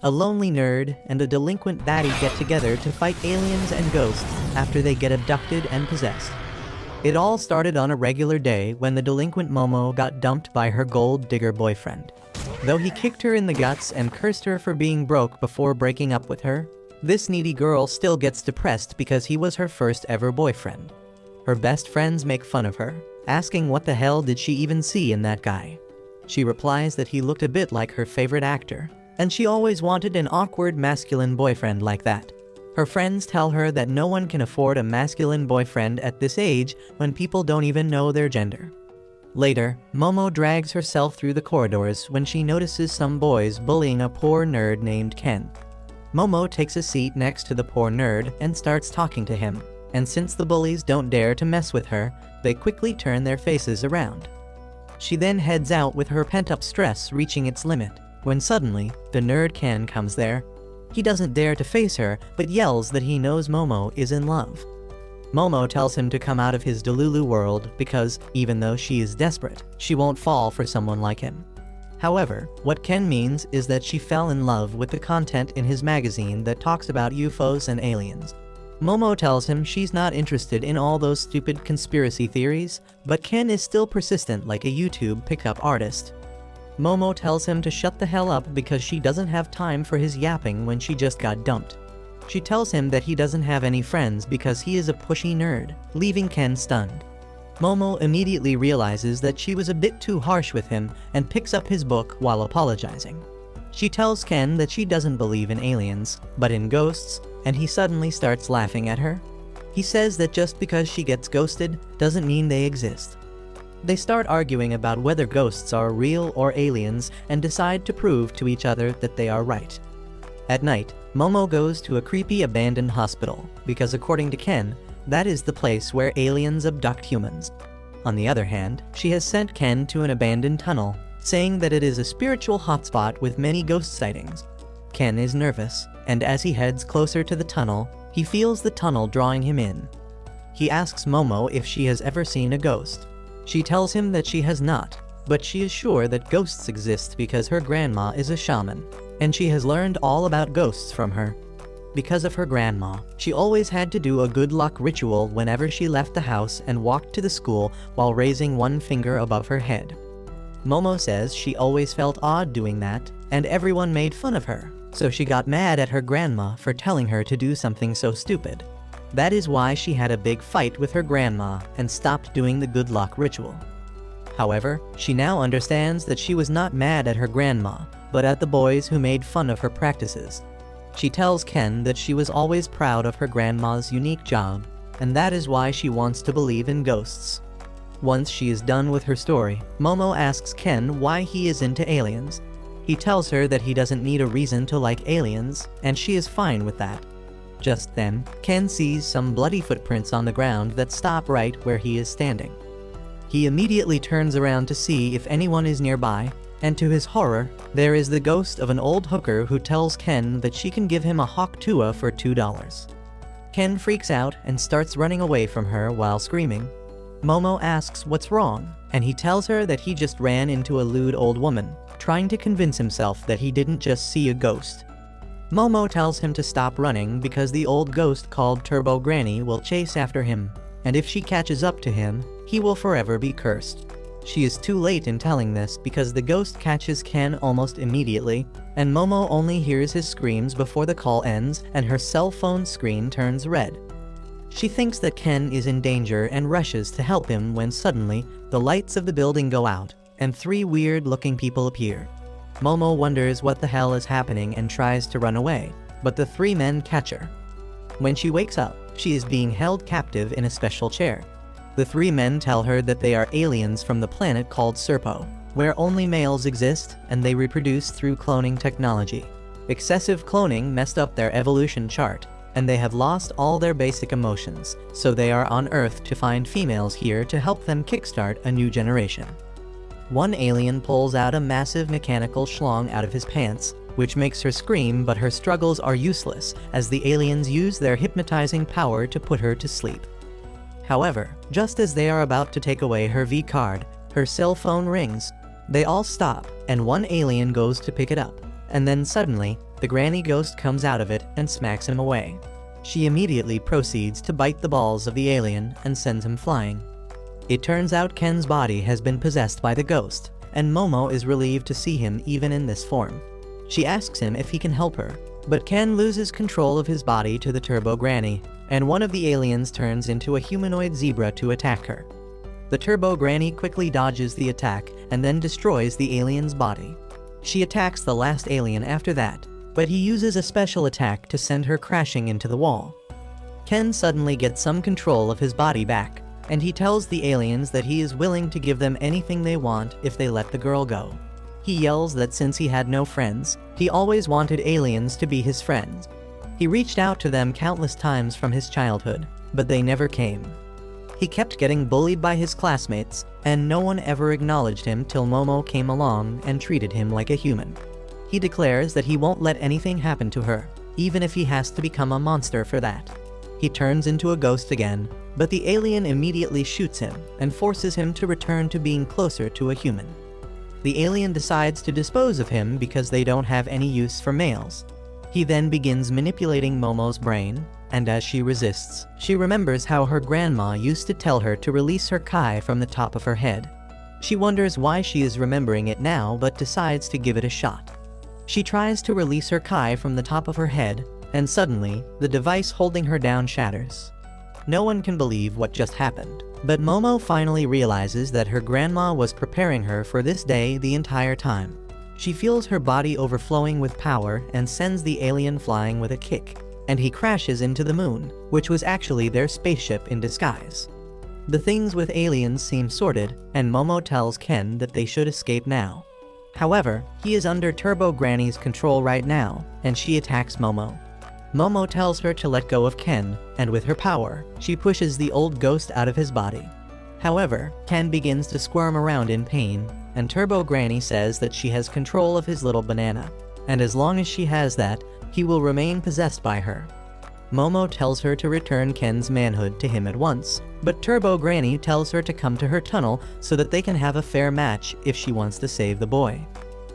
A lonely nerd and a delinquent baddie get together to fight aliens and ghosts after they get abducted and possessed. It all started on a regular day when the delinquent Momo got dumped by her gold digger boyfriend. Though he kicked her in the guts and cursed her for being broke before breaking up with her, this needy girl still gets depressed because he was her first ever boyfriend. Her best friends make fun of her, asking what the hell did she even see in that guy. She replies that he looked a bit like her favorite actor, and she always wanted an awkward masculine boyfriend like that. Her friends tell her that no one can afford a masculine boyfriend at this age when people don't even know their gender. Later, Momo drags herself through the corridors when she notices some boys bullying a poor nerd named Ken. Momo takes a seat next to the poor nerd and starts talking to him, and since the bullies don't dare to mess with her, they quickly turn their faces around. She then heads out with her pent-up stress reaching its limit, when suddenly, the nerd Ken comes there. He doesn't dare to face her, but yells that he knows Momo is in love. Momo tells him to come out of his Delulu world because, even though she is desperate, she won't fall for someone like him. However, what Ken means is that she fell in love with the content in his magazine that talks about UFOs and aliens. Momo tells him she's not interested in all those stupid conspiracy theories, but Ken is still persistent like a YouTube pickup artist. Momo tells him to shut the hell up because she doesn't have time for his yapping when she just got dumped. She tells him that he doesn't have any friends because he is a pushy nerd, leaving Ken stunned. Momo immediately realizes that she was a bit too harsh with him and picks up his book while apologizing. She tells Ken that she doesn't believe in aliens, but in ghosts, and he suddenly starts laughing at her. He says that just because she gets ghosted doesn't mean they exist. They start arguing about whether ghosts are real or aliens and decide to prove to each other that they are right. At night, Momo goes to a creepy abandoned hospital because according to Ken, that is the place where aliens abduct humans. On the other hand, she has sent Ken to an abandoned tunnel, saying that it is a spiritual hotspot with many ghost sightings. Ken is nervous, and as he heads closer to the tunnel, he feels the tunnel drawing him in. He asks Momo if she has ever seen a ghost. She tells him that she has not, but she is sure that ghosts exist because her grandma is a shaman, and she has learned all about ghosts from her. Because of her grandma, she always had to do a good luck ritual whenever she left the house and walked to the school while raising one finger above her head. Momo says she always felt odd doing that, and everyone made fun of her, so she got mad at her grandma for telling her to do something so stupid. That is why she had a big fight with her grandma and stopped doing the good luck ritual. However, she now understands that she was not mad at her grandma, but at the boys who made fun of her practices. She tells Ken that she was always proud of her grandma's unique job, and that is why she wants to believe in ghosts. Once she is done with her story, Momo asks Ken why he is into aliens. He tells her that he doesn't need a reason to like aliens, and she is fine with that. Just then, Ken sees some bloody footprints on the ground that stop right where he is standing. He immediately turns around to see if anyone is nearby, and to his horror, there is the ghost of an old hooker who tells Ken that she can give him a hawk tuah for $2. Ken freaks out and starts running away from her while screaming. Momo asks what's wrong, and he tells her that he just ran into a lewd old woman, trying to convince himself that he didn't just see a ghost. Momo tells him to stop running because the old ghost called Turbo Granny will chase after him, and if she catches up to him, he will forever be cursed. She is too late in telling this because the ghost catches Ken almost immediately, and Momo only hears his screams before the call ends and her cell phone screen turns red. She thinks that Ken is in danger and rushes to help him when suddenly, the lights of the building go out, and 3 weird-looking people appear. Momo wonders what the hell is happening and tries to run away, but the 3 men catch her. When she wakes up, she is being held captive in a special chair. The 3 men tell her that they are aliens from the planet called Serpo, where only males exist and they reproduce through cloning technology. Excessive cloning messed up their evolution chart, and they have lost all their basic emotions, so they are on Earth to find females here to help them kickstart a new generation. One alien pulls out a massive mechanical schlong out of his pants, which makes her scream, but her struggles are useless as the aliens use their hypnotizing power to put her to sleep. However, just as they are about to take away her V-card, her cell phone rings. They all stop, and one alien goes to pick it up, and then suddenly, the granny ghost comes out of it and smacks him away. She immediately proceeds to bite the balls of the alien and sends him flying. It turns out Ken's body has been possessed by the ghost, and Momo is relieved to see him even in this form. She asks him if he can help her, but Ken loses control of his body to the Turbo Granny, and one of the aliens turns into a humanoid zebra to attack her. The Turbo Granny quickly dodges the attack and then destroys the alien's body. She attacks the last alien after that, but he uses a special attack to send her crashing into the wall. Ken suddenly gets some control of his body back, and he tells the aliens that he is willing to give them anything they want if they let the girl go. He yells that since he had no friends, he always wanted aliens to be his friends. He reached out to them countless times from his childhood, but they never came. He kept getting bullied by his classmates, and no one ever acknowledged him till Momo came along and treated him like a human. He declares that he won't let anything happen to her, even if he has to become a monster for that. He turns into a ghost again, but the alien immediately shoots him and forces him to return to being closer to a human. The alien decides to dispose of him because they don't have any use for males. He then begins manipulating Momo's brain, and as she resists, she remembers how her grandma used to tell her to release her kai from the top of her head. She wonders why she is remembering it now but decides to give it a shot. She tries to release her kai from the top of her head, and suddenly, the device holding her down shatters. No one can believe what just happened, but Momo finally realizes that her grandma was preparing her for this day the entire time. She feels her body overflowing with power and sends the alien flying with a kick, and he crashes into the moon, which was actually their spaceship in disguise. The things with aliens seem sorted, and Momo tells Ken that they should escape now. However, he is under Turbo Granny's control right now, and she attacks Momo. Momo tells her to let go of Ken, and with her power, she pushes the old ghost out of his body. However, Ken begins to squirm around in pain, and Turbo Granny says that she has control of his little banana, and as long as she has that, he will remain possessed by her. Momo tells her to return Ken's manhood to him at once, but Turbo Granny tells her to come to her tunnel so that they can have a fair match if she wants to save the boy.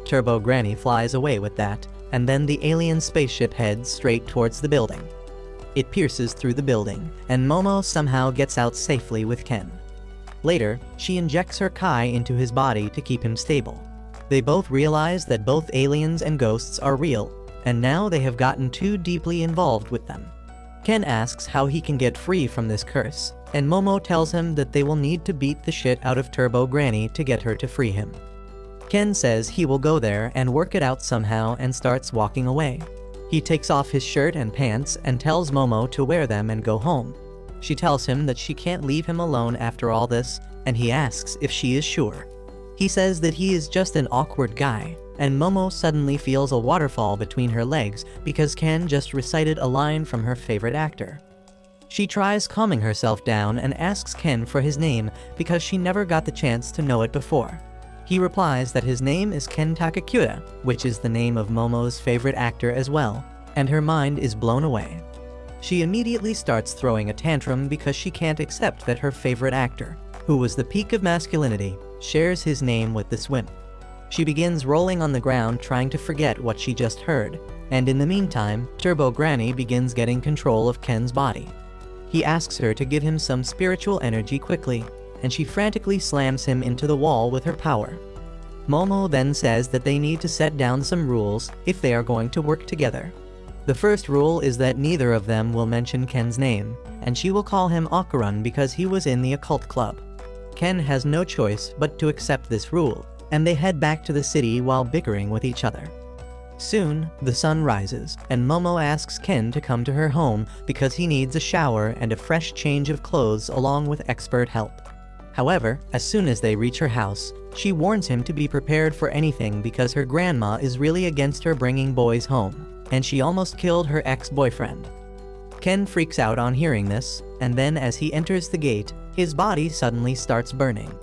Turbo Granny flies away with that, and then the alien spaceship heads straight towards the building. It pierces through the building, and Momo somehow gets out safely with Ken. Later, she injects her kai into his body to keep him stable. They both realize that both aliens and ghosts are real, and now they have gotten too deeply involved with them. Ken asks how he can get free from this curse, and Momo tells him that they will need to beat the shit out of Turbo Granny to get her to free him. Ken says he will go there and work it out somehow and starts walking away. He takes off his shirt and pants and tells Momo to wear them and go home. She tells him that she can't leave him alone after all this, and he asks if she is sure. He says that he is just an awkward guy, and Momo suddenly feels a waterfall between her legs because Ken just recited a line from her favorite actor. She tries calming herself down and asks Ken for his name because she never got the chance to know it before. He replies that his name is Ken Takakura, which is the name of Momo's favorite actor as well, and her mind is blown away. She immediately starts throwing a tantrum because she can't accept that her favorite actor, who was the peak of masculinity, shares his name with this wimp. She begins rolling on the ground trying to forget what she just heard, and in the meantime, Turbo Granny begins getting control of Ken's body. He asks her to give him some spiritual energy quickly, and she frantically slams him into the wall with her power. Momo then says that they need to set down some rules if they are going to work together. The first rule is that neither of them will mention Ken's name, and she will call him Okarun because he was in the occult club. Ken has no choice but to accept this rule, and they head back to the city while bickering with each other. Soon, the sun rises, and Momo asks Ken to come to her home because he needs a shower and a fresh change of clothes along with expert help. However, as soon as they reach her house, she warns him to be prepared for anything because her grandma is really against her bringing boys home, and she almost killed her ex-boyfriend. Ken freaks out on hearing this, and then as he enters the gate, his body suddenly starts burning.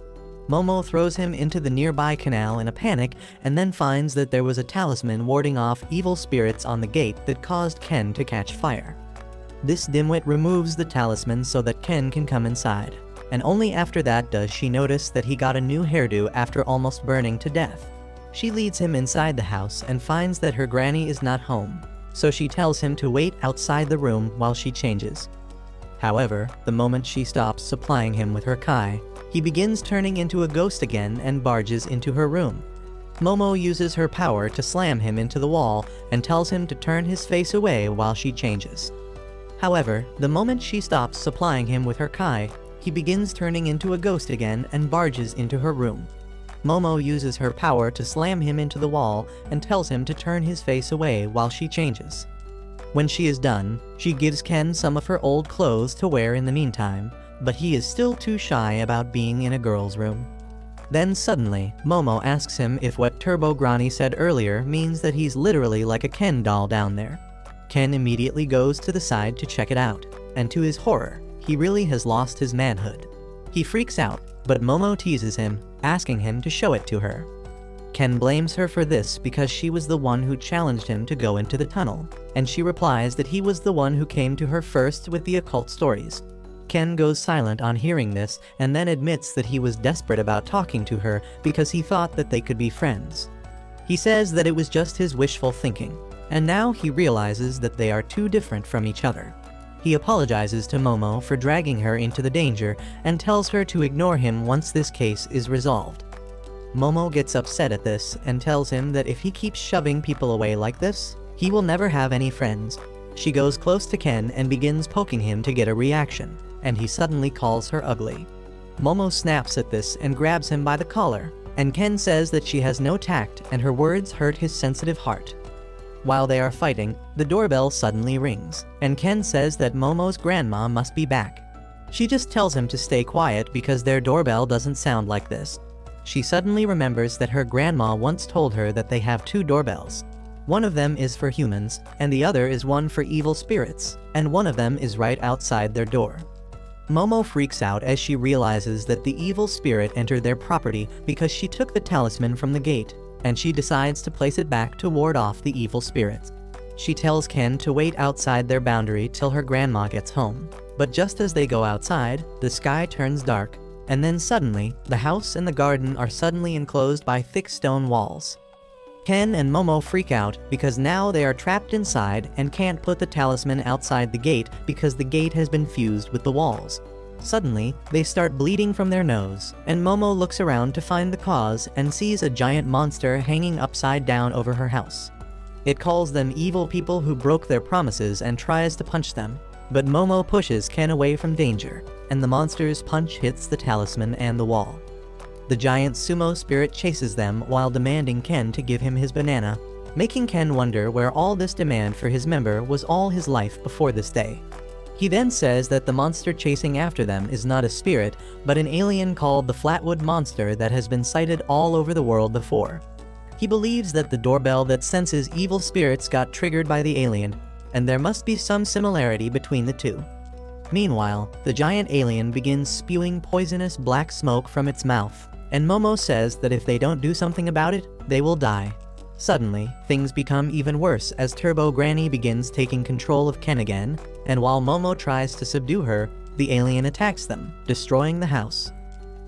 Momo throws him into the nearby canal in a panic and then finds that there was a talisman warding off evil spirits on the gate that caused Ken to catch fire. This dimwit removes the talisman so that Ken can come inside, and only after that does she notice that he got a new hairdo after almost burning to death. She leads him inside the house and finds that her granny is not home, so she tells him to wait outside the room while she changes. However, the moment she stops supplying him with her kai, he begins turning into a ghost again and barges into her room. Momo uses her power to slam him into the wall and tells him to turn his face away while she changes. However, the moment she stops supplying him with her kai, he begins turning into a ghost again and barges into her room. Momo uses her power to slam him into the wall and tells him to turn his face away while she changes. When she is done, she gives Ken some of her old clothes to wear in the meantime, but he is still too shy about being in a girl's room. Then suddenly, Momo asks him if what Turbo Granny said earlier means that he's literally like a Ken doll down there. Ken immediately goes to the side to check it out, and to his horror, he really has lost his manhood. He freaks out, but Momo teases him, asking him to show it to her. Ken blames her for this because she was the one who challenged him to go into the tunnel, and she replies that he was the one who came to her first with the occult stories. Ken goes silent on hearing this and then admits that he was desperate about talking to her because he thought that they could be friends. He says that it was just his wishful thinking, and now he realizes that they are too different from each other. He apologizes to Momo for dragging her into the danger and tells her to ignore him once this case is resolved. Momo gets upset at this and tells him that if he keeps shoving people away like this, he will never have any friends. She goes close to Ken and begins poking him to get a reaction, and he suddenly calls her ugly. Momo snaps at this and grabs him by the collar, and Ken says that she has no tact and her words hurt his sensitive heart. While they are fighting, the doorbell suddenly rings, and Ken says that Momo's grandma must be back. She just tells him to stay quiet because their doorbell doesn't sound like this. She suddenly remembers that her grandma once told her that they have two doorbells. One of them is for humans, and the other is one for evil spirits, and one of them is right outside their door. Momo freaks out as she realizes that the evil spirit entered their property because she took the talisman from the gate, and she decides to place it back to ward off the evil spirits. She tells Ken to wait outside their boundary till her grandma gets home, but just as they go outside, the sky turns dark, and then suddenly, the house and the garden are suddenly enclosed by thick stone walls. Ken and Momo freak out because now they are trapped inside and can't put the talisman outside the gate because the gate has been fused with the walls. Suddenly, they start bleeding from their nose, and Momo looks around to find the cause and sees a giant monster hanging upside down over her house. It calls them evil people who broke their promises and tries to punch them, but Momo pushes Ken away from danger, and the monster's punch hits the talisman and the wall. The giant sumo spirit chases them while demanding Ken to give him his banana, making Ken wonder where all this demand for his member was all his life before this day. He then says that the monster chasing after them is not a spirit, but an alien called the Flatwood Monster that has been sighted all over the world before. He believes that the doorbell that senses evil spirits got triggered by the alien, and there must be some similarity between the two. Meanwhile, the giant alien begins spewing poisonous black smoke from its mouth, and Momo says that if they don't do something about it, they will die. Suddenly, things become even worse as Turbo Granny begins taking control of Ken again, and while Momo tries to subdue her, the alien attacks them, destroying the house.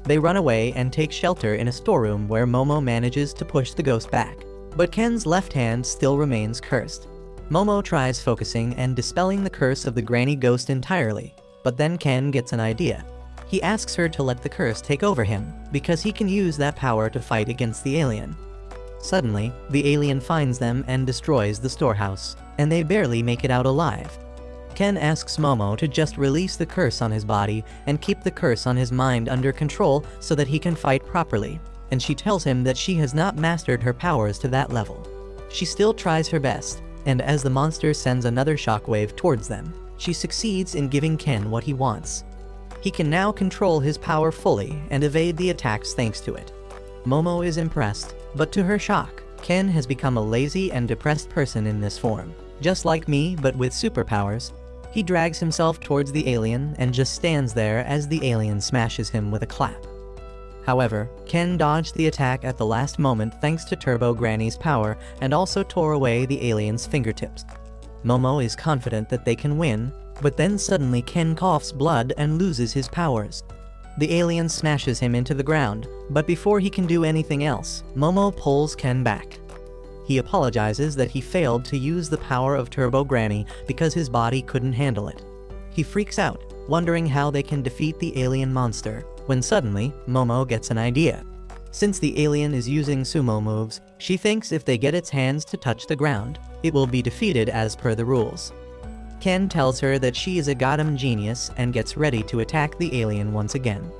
They run away and take shelter in a storeroom where Momo manages to push the ghost back, but Ken's left hand still remains cursed. Momo tries focusing and dispelling the curse of the granny ghost entirely, but then Ken gets an idea. He asks her to let the curse take over him, because he can use that power to fight against the alien. Suddenly, the alien finds them and destroys the storehouse, and they barely make it out alive. Ken asks Momo to just release the curse on his body and keep the curse on his mind under control so that he can fight properly, and she tells him that she has not mastered her powers to that level. She still tries her best, and as the monster sends another shockwave towards them, she succeeds in giving Ken what he wants. He can now control his power fully and evade the attacks thanks to it. Momo is impressed, but to her shock, Ken has become a lazy and depressed person in this form. Just like me, but with superpowers. He drags himself towards the alien and just stands there as the alien smashes him with a clap. However, Ken dodged the attack at the last moment thanks to Turbo Granny's power and also tore away the alien's fingertips. Momo is confident that they can win, but then suddenly Ken coughs blood and loses his powers. The alien smashes him into the ground, but before he can do anything else, Momo pulls Ken back. He apologizes that he failed to use the power of Turbo Granny because his body couldn't handle it. He freaks out, wondering how they can defeat the alien monster, when suddenly, Momo gets an idea. Since the alien is using sumo moves, she thinks if they get its hands to touch the ground, it will be defeated as per the rules. Ken tells her that she is a goddamn genius and gets ready to attack the alien once again.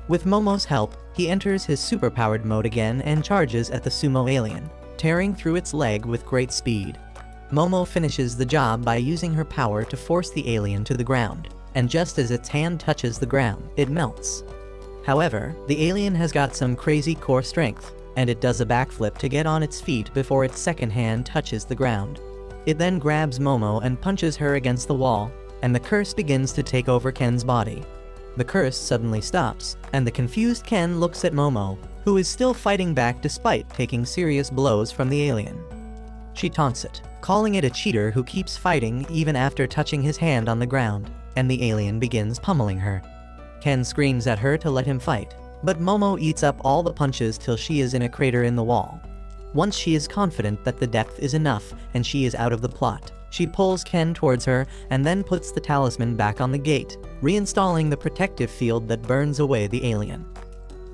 With Momo's help, he enters his superpowered mode again and charges at the sumo alien, tearing through its leg with great speed. Momo finishes the job by using her power to force the alien to the ground, and just as its hand touches the ground, it melts. However, the alien has got some crazy core strength, and it does a backflip to get on its feet before its second hand touches the ground. It then grabs Momo and punches her against the wall, and the curse begins to take over Ken's body. The curse suddenly stops, and the confused Ken looks at Momo, who is still fighting back despite taking serious blows from the alien. She taunts it, calling it a cheater who keeps fighting even after touching his hand on the ground, and the alien begins pummeling her. Ken screams at her to let him fight, but Momo eats up all the punches till she is in a crater in the wall. Once she is confident that the depth is enough and she is out of the plot, she pulls Ken towards her and then puts the talisman back on the gate, reinstalling the protective field that burns away the alien.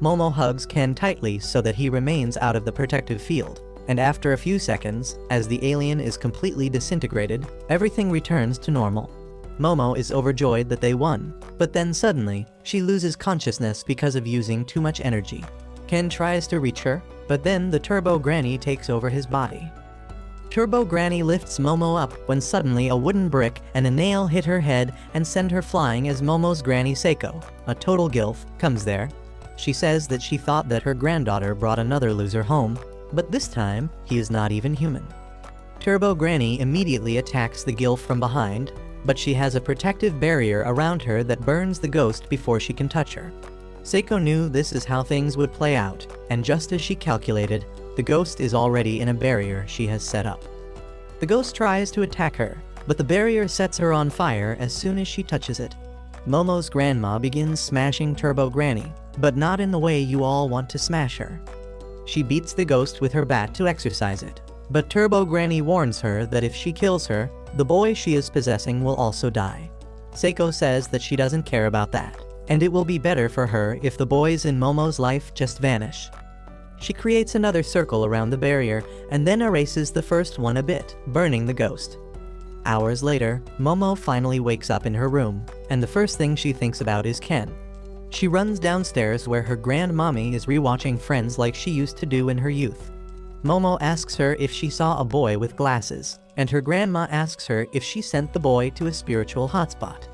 Momo hugs Ken tightly so that he remains out of the protective field, and after a few seconds, as the alien is completely disintegrated, everything returns to normal. Momo is overjoyed that they won, but then suddenly, she loses consciousness because of using too much energy. Ken tries to reach her, but then the Turbo Granny takes over his body. Turbo Granny lifts Momo up when suddenly a wooden brick and a nail hit her head and send her flying as Momo's granny Seiko, a total gilf, comes there. She says that she thought that her granddaughter brought another loser home, but this time, he is not even human. Turbo Granny immediately attacks the gilf from behind, but she has a protective barrier around her that burns the ghost before she can touch her. Seiko knew this is how things would play out, and just as she calculated, the ghost is already in a barrier she has set up. The ghost tries to attack her, but the barrier sets her on fire as soon as she touches it. Momo's grandma begins smashing Turbo Granny, but not in the way you all want to smash her. She beats the ghost with her bat to exorcise it, but Turbo Granny warns her that if she kills her, the boy she is possessing will also die. Seiko says that she doesn't care about that, and it will be better for her if the boys in Momo's life just vanish. She creates another circle around the barrier and then erases the first one a bit, burning the ghost. Hours later, Momo finally wakes up in her room, and the first thing she thinks about is Ken. She runs downstairs where her grandmommy is rewatching Friends like she used to do in her youth. Momo asks her if she saw a boy with glasses, and her grandma asks her if she sent the boy to a spiritual hotspot.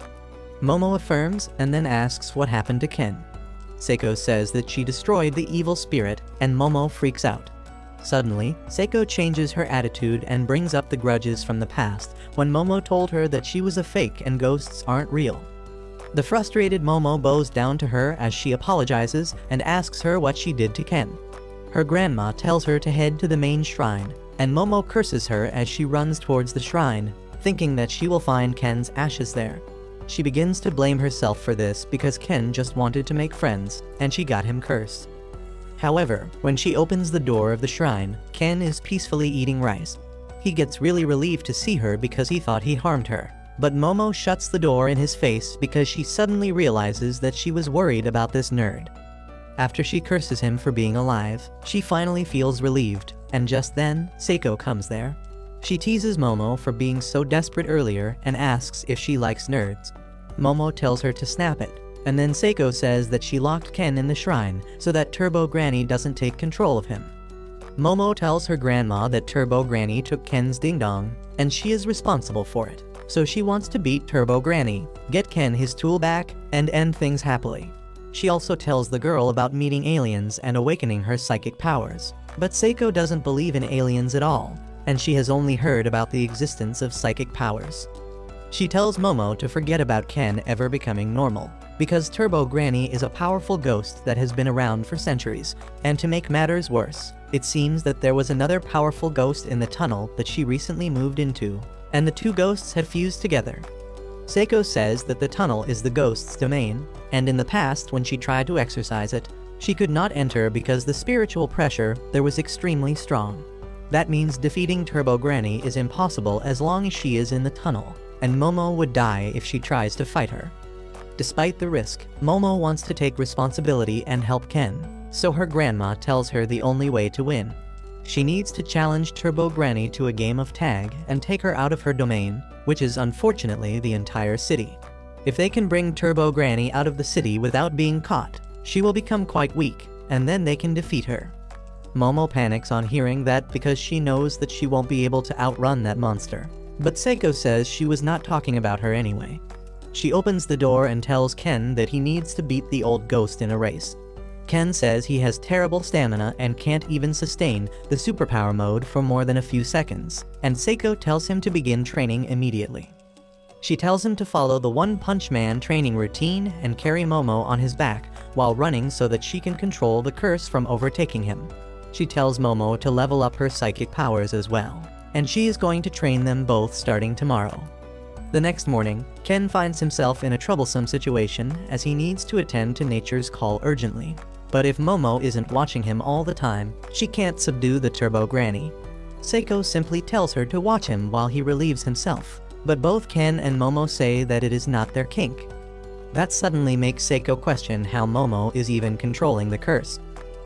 Momo affirms and then asks what happened to Ken. Seiko says that she destroyed the evil spirit, and Momo freaks out. Suddenly, Seiko changes her attitude and brings up the grudges from the past when Momo told her that she was a fake and ghosts aren't real. The frustrated Momo bows down to her as she apologizes and asks her what she did to Ken. Her grandma tells her to head to the main shrine, and Momo curses her as she runs towards the shrine, thinking that she will find Ken's ashes there. She begins to blame herself for this because Ken just wanted to make friends, and she got him cursed. However, when she opens the door of the shrine, Ken is peacefully eating rice. He gets really relieved to see her because he thought he harmed her, but Momo shuts the door in his face because she suddenly realizes that she was worried about this nerd. After she curses him for being alive, she finally feels relieved, and just then, Seiko comes there. She teases Momo for being so desperate earlier and asks if she likes nerds. Momo tells her to snap it, and then Seiko says that she locked Ken in the shrine so that Turbo Granny doesn't take control of him. Momo tells her grandma that Turbo Granny took Ken's ding-dong, and she is responsible for it, so she wants to beat Turbo Granny, get Ken his tool back, and end things happily. She also tells the girl about meeting aliens and awakening her psychic powers, but Seiko doesn't believe in aliens at all, and she has only heard about the existence of psychic powers. She tells Momo to forget about Ken ever becoming normal, because Turbo Granny is a powerful ghost that has been around for centuries, and to make matters worse, it seems that there was another powerful ghost in the tunnel that she recently moved into, and the two ghosts had fused together. Seiko says that the tunnel is the ghost's domain, and in the past when she tried to exercise it, she could not enter because the spiritual pressure there was extremely strong. That means defeating Turbo Granny is impossible as long as she is in the tunnel, and Momo would die if she tries to fight her. Despite the risk, Momo wants to take responsibility and help Ken, so her grandma tells her the only way to win. She needs to challenge Turbo Granny to a game of tag and take her out of her domain, which is unfortunately the entire city. If they can bring Turbo Granny out of the city without being caught, she will become quite weak, and then they can defeat her. Momo panics on hearing that because she knows that she won't be able to outrun that monster. But Seiko says she was not talking about her anyway. She opens the door and tells Ken that he needs to beat the old ghost in a race. Ken says he has terrible stamina and can't even sustain the superpower mode for more than a few seconds, and Seiko tells him to begin training immediately. She tells him to follow the One Punch Man training routine and carry Momo on his back while running so that she can control the curse from overtaking him. She tells Momo to level up her psychic powers as well, and she is going to train them both starting tomorrow. The next morning, Ken finds himself in a troublesome situation as he needs to attend to nature's call urgently. But if Momo isn't watching him all the time, she can't subdue the Turbo Granny. Seiko simply tells her to watch him while he relieves himself, but both Ken and Momo say that it is not their kink. That suddenly makes Seiko question how Momo is even controlling the curse.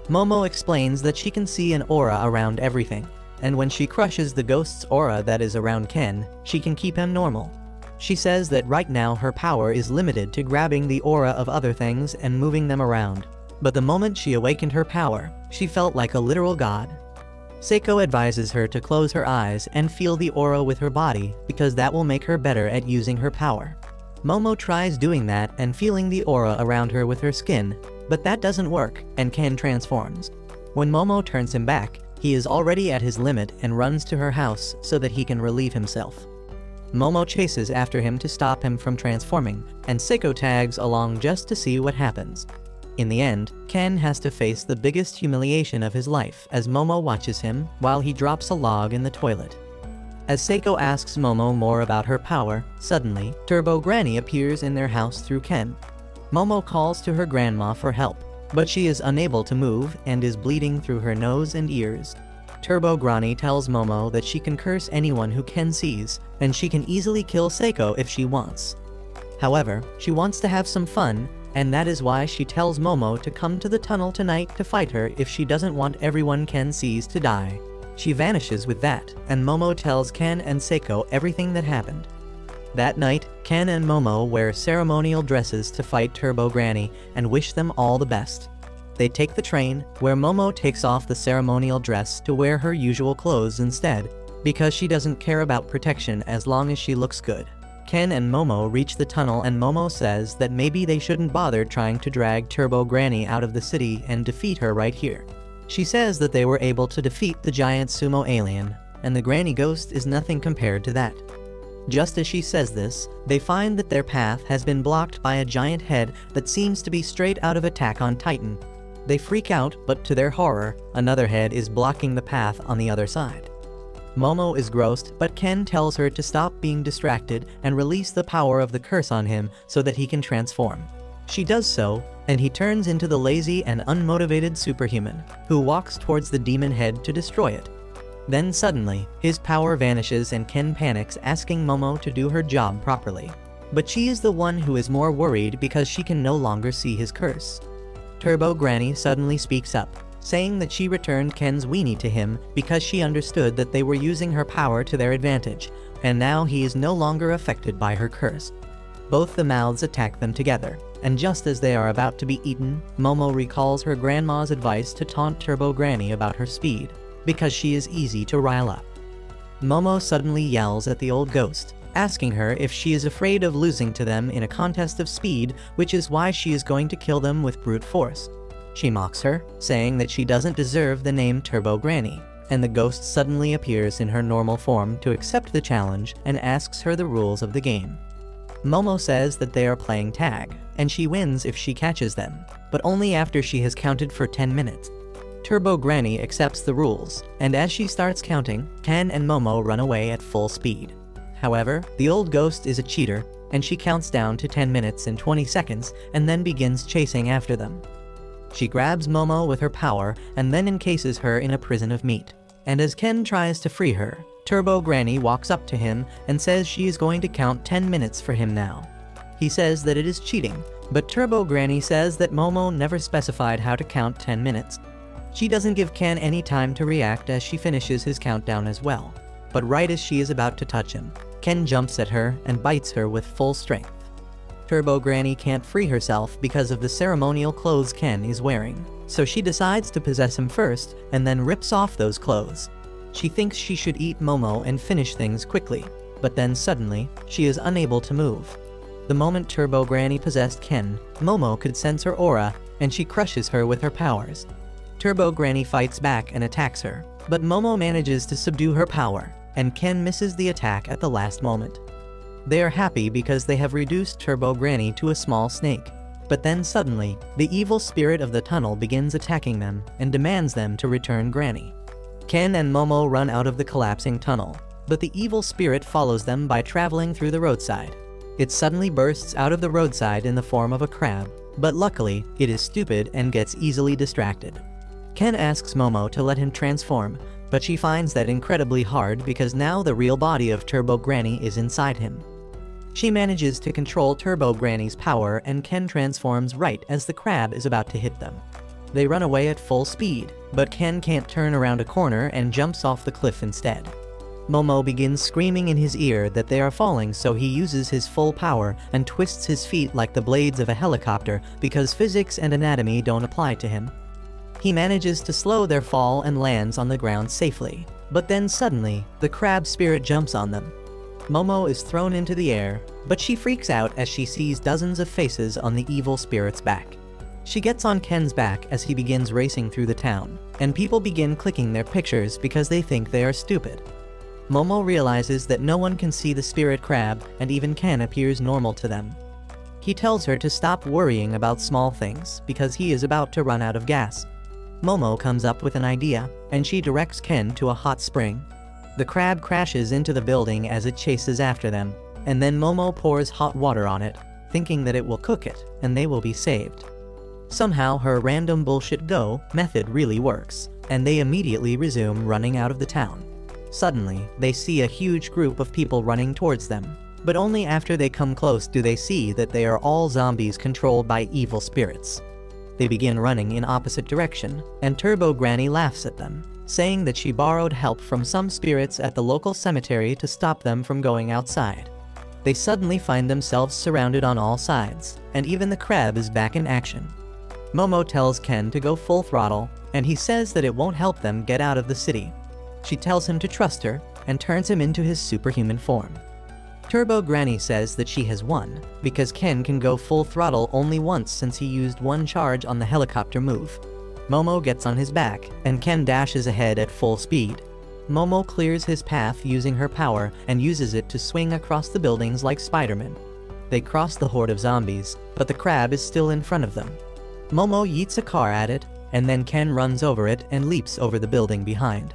Momo explains that she can see an aura around everything, and when she crushes the ghost's aura that is around Ken, she can keep him normal. She says that right now her power is limited to grabbing the aura of other things and moving them around. But the moment she awakened her power, she felt like a literal god. Seiko advises her to close her eyes and feel the aura with her body because that will make her better at using her power. Momo tries doing that and feeling the aura around her with her skin, but that doesn't work and Ken transforms. When Momo turns him back, he is already at his limit and runs to her house so that he can relieve himself. Momo chases after him to stop him from transforming, and Seiko tags along just to see what happens. In the end, Ken has to face the biggest humiliation of his life as Momo watches him while he drops a log in the toilet. As Seiko asks Momo more about her power, suddenly, Turbo Granny appears in their house through Ken. Momo calls to her grandma for help, but she is unable to move and is bleeding through her nose and ears. Turbo Granny tells Momo that she can curse anyone who Ken sees, and she can easily kill Seiko if she wants. However, she wants to have some fun, and that is why she tells Momo to come to the tunnel tonight to fight her if she doesn't want everyone Ken sees to die. She vanishes with that, and Momo tells Ken and Seiko everything that happened. That night, Ken and Momo wear ceremonial dresses to fight Turbo Granny and wish them all the best. They take the train, where Momo takes off the ceremonial dress to wear her usual clothes instead, because she doesn't care about protection as long as she looks good. Ken and Momo reach the tunnel and Momo says that maybe they shouldn't bother trying to drag Turbo Granny out of the city and defeat her right here. She says that they were able to defeat the giant sumo alien, and the Granny Ghost is nothing compared to that. Just as she says this, they find that their path has been blocked by a giant head that seems to be straight out of Attack on Titan. They freak out, but to their horror, another head is blocking the path on the other side. Momo is grossed, but Ken tells her to stop being distracted and release the power of the curse on him so that he can transform. She does so, and he turns into the lazy and unmotivated superhuman, who walks towards the demon head to destroy it. Then suddenly, his power vanishes and Ken panics, asking Momo to do her job properly. But she is the one who is more worried because she can no longer see his curse. Turbo Granny suddenly speaks up, saying that she returned Ken's weenie to him because she understood that they were using her power to their advantage, and now he is no longer affected by her curse. Both the mouths attack them together, and just as they are about to be eaten, Momo recalls her grandma's advice to taunt Turbo Granny about her speed, because she is easy to rile up. Momo suddenly yells at the old ghost, asking her if she is afraid of losing to them in a contest of speed, which is why she is going to kill them with brute force. She mocks her, saying that she doesn't deserve the name Turbo Granny, and the ghost suddenly appears in her normal form to accept the challenge and asks her the rules of the game. Momo says that they are playing tag, and she wins if she catches them, but only after she has counted for 10 minutes. Turbo Granny accepts the rules, and as she starts counting, Ken and Momo run away at full speed. However, the old ghost is a cheater, and she counts down to 10 minutes and 20 seconds and then begins chasing after them. She grabs Momo with her power and then encases her in a prison of meat. And as Ken tries to free her, Turbo Granny walks up to him and says she is going to count 10 minutes for him now. He says that it is cheating, but Turbo Granny says that Momo never specified how to count 10 minutes. She doesn't give Ken any time to react as she finishes his countdown as well. But right as she is about to touch him, Ken jumps at her and bites her with full strength. Turbo Granny can't free herself because of the ceremonial clothes Ken is wearing, so she decides to possess him first and then rips off those clothes. She thinks she should eat Momo and finish things quickly, but then suddenly, she is unable to move. The moment Turbo Granny possessed Ken, Momo could sense her aura, and she crushes her with her powers. Turbo Granny fights back and attacks her, but Momo manages to subdue her power, and Ken misses the attack at the last moment. They are happy because they have reduced Turbo Granny to a small snake. But then suddenly, the evil spirit of the tunnel begins attacking them and demands them to return Granny. Ken and Momo run out of the collapsing tunnel, but the evil spirit follows them by traveling through the roadside. It suddenly bursts out of the roadside in the form of a crab, but luckily, it is stupid and gets easily distracted. Ken asks Momo to let him transform, but she finds that incredibly hard because now the real body of Turbo Granny is inside him. She manages to control Turbo Granny's power and Ken transforms right as the crab is about to hit them. They run away at full speed, but Ken can't turn around a corner and jumps off the cliff instead. Momo begins screaming in his ear that they are falling, so he uses his full power and twists his feet like the blades of a helicopter because physics and anatomy don't apply to him. He manages to slow their fall and lands on the ground safely, but then suddenly, the crab spirit jumps on them. Momo is thrown into the air, but she freaks out as she sees dozens of faces on the evil spirit's back. She gets on Ken's back as he begins racing through the town, and people begin clicking their pictures because they think they are stupid. Momo realizes that no one can see the spirit crab, and even Ken appears normal to them. He tells her to stop worrying about small things because he is about to run out of gas. Momo comes up with an idea, and she directs Ken to a hot spring. The crab crashes into the building as it chases after them, and then Momo pours hot water on it, thinking that it will cook it, and they will be saved. Somehow her random bullshit go method really works, and they immediately resume running out of the town. Suddenly, they see a huge group of people running towards them, but only after they come close do they see that they are all zombies controlled by evil spirits. They begin running in opposite direction, and Turbo Granny laughs at them, saying that she borrowed help from some spirits at the local cemetery to stop them from going outside. They suddenly find themselves surrounded on all sides, and even the crab is back in action. Momo tells Ken to go full throttle, and he says that it won't help them get out of the city. She tells him to trust her, and turns him into his superhuman form. Turbo Granny says that she has won, because Ken can go full throttle only once since he used one charge on the helicopter move. Momo gets on his back, and Ken dashes ahead at full speed. Momo clears his path using her power and uses it to swing across the buildings like Spider-Man. They cross the horde of zombies, but the crab is still in front of them. Momo yeets a car at it, and then Ken runs over it and leaps over the building behind.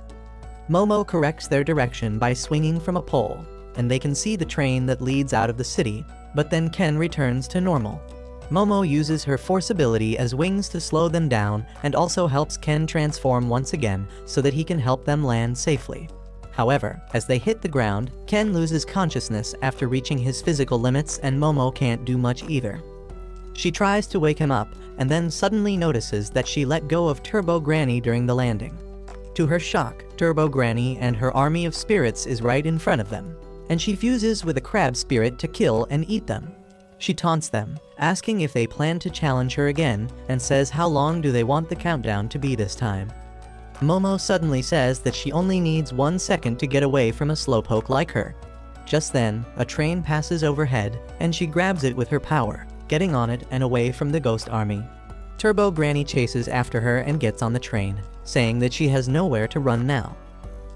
Momo corrects their direction by swinging from a pole, and they can see the train that leads out of the city, but then Ken returns to normal. Momo uses her force ability as wings to slow them down and also helps Ken transform once again so that he can help them land safely. However, as they hit the ground, Ken loses consciousness after reaching his physical limits and Momo can't do much either. She tries to wake him up and then suddenly notices that she let go of Turbo Granny during the landing. To her shock, Turbo Granny and her army of spirits is right in front of them, and she fuses with a crab spirit to kill and eat them. She taunts them, asking if they plan to challenge her again, and says how long do they want the countdown to be this time. Momo suddenly says that she only needs 1 second to get away from a slowpoke like her. Just then, a train passes overhead, and she grabs it with her power, getting on it and away from the ghost army. Turbo Granny chases after her and gets on the train, saying that she has nowhere to run now.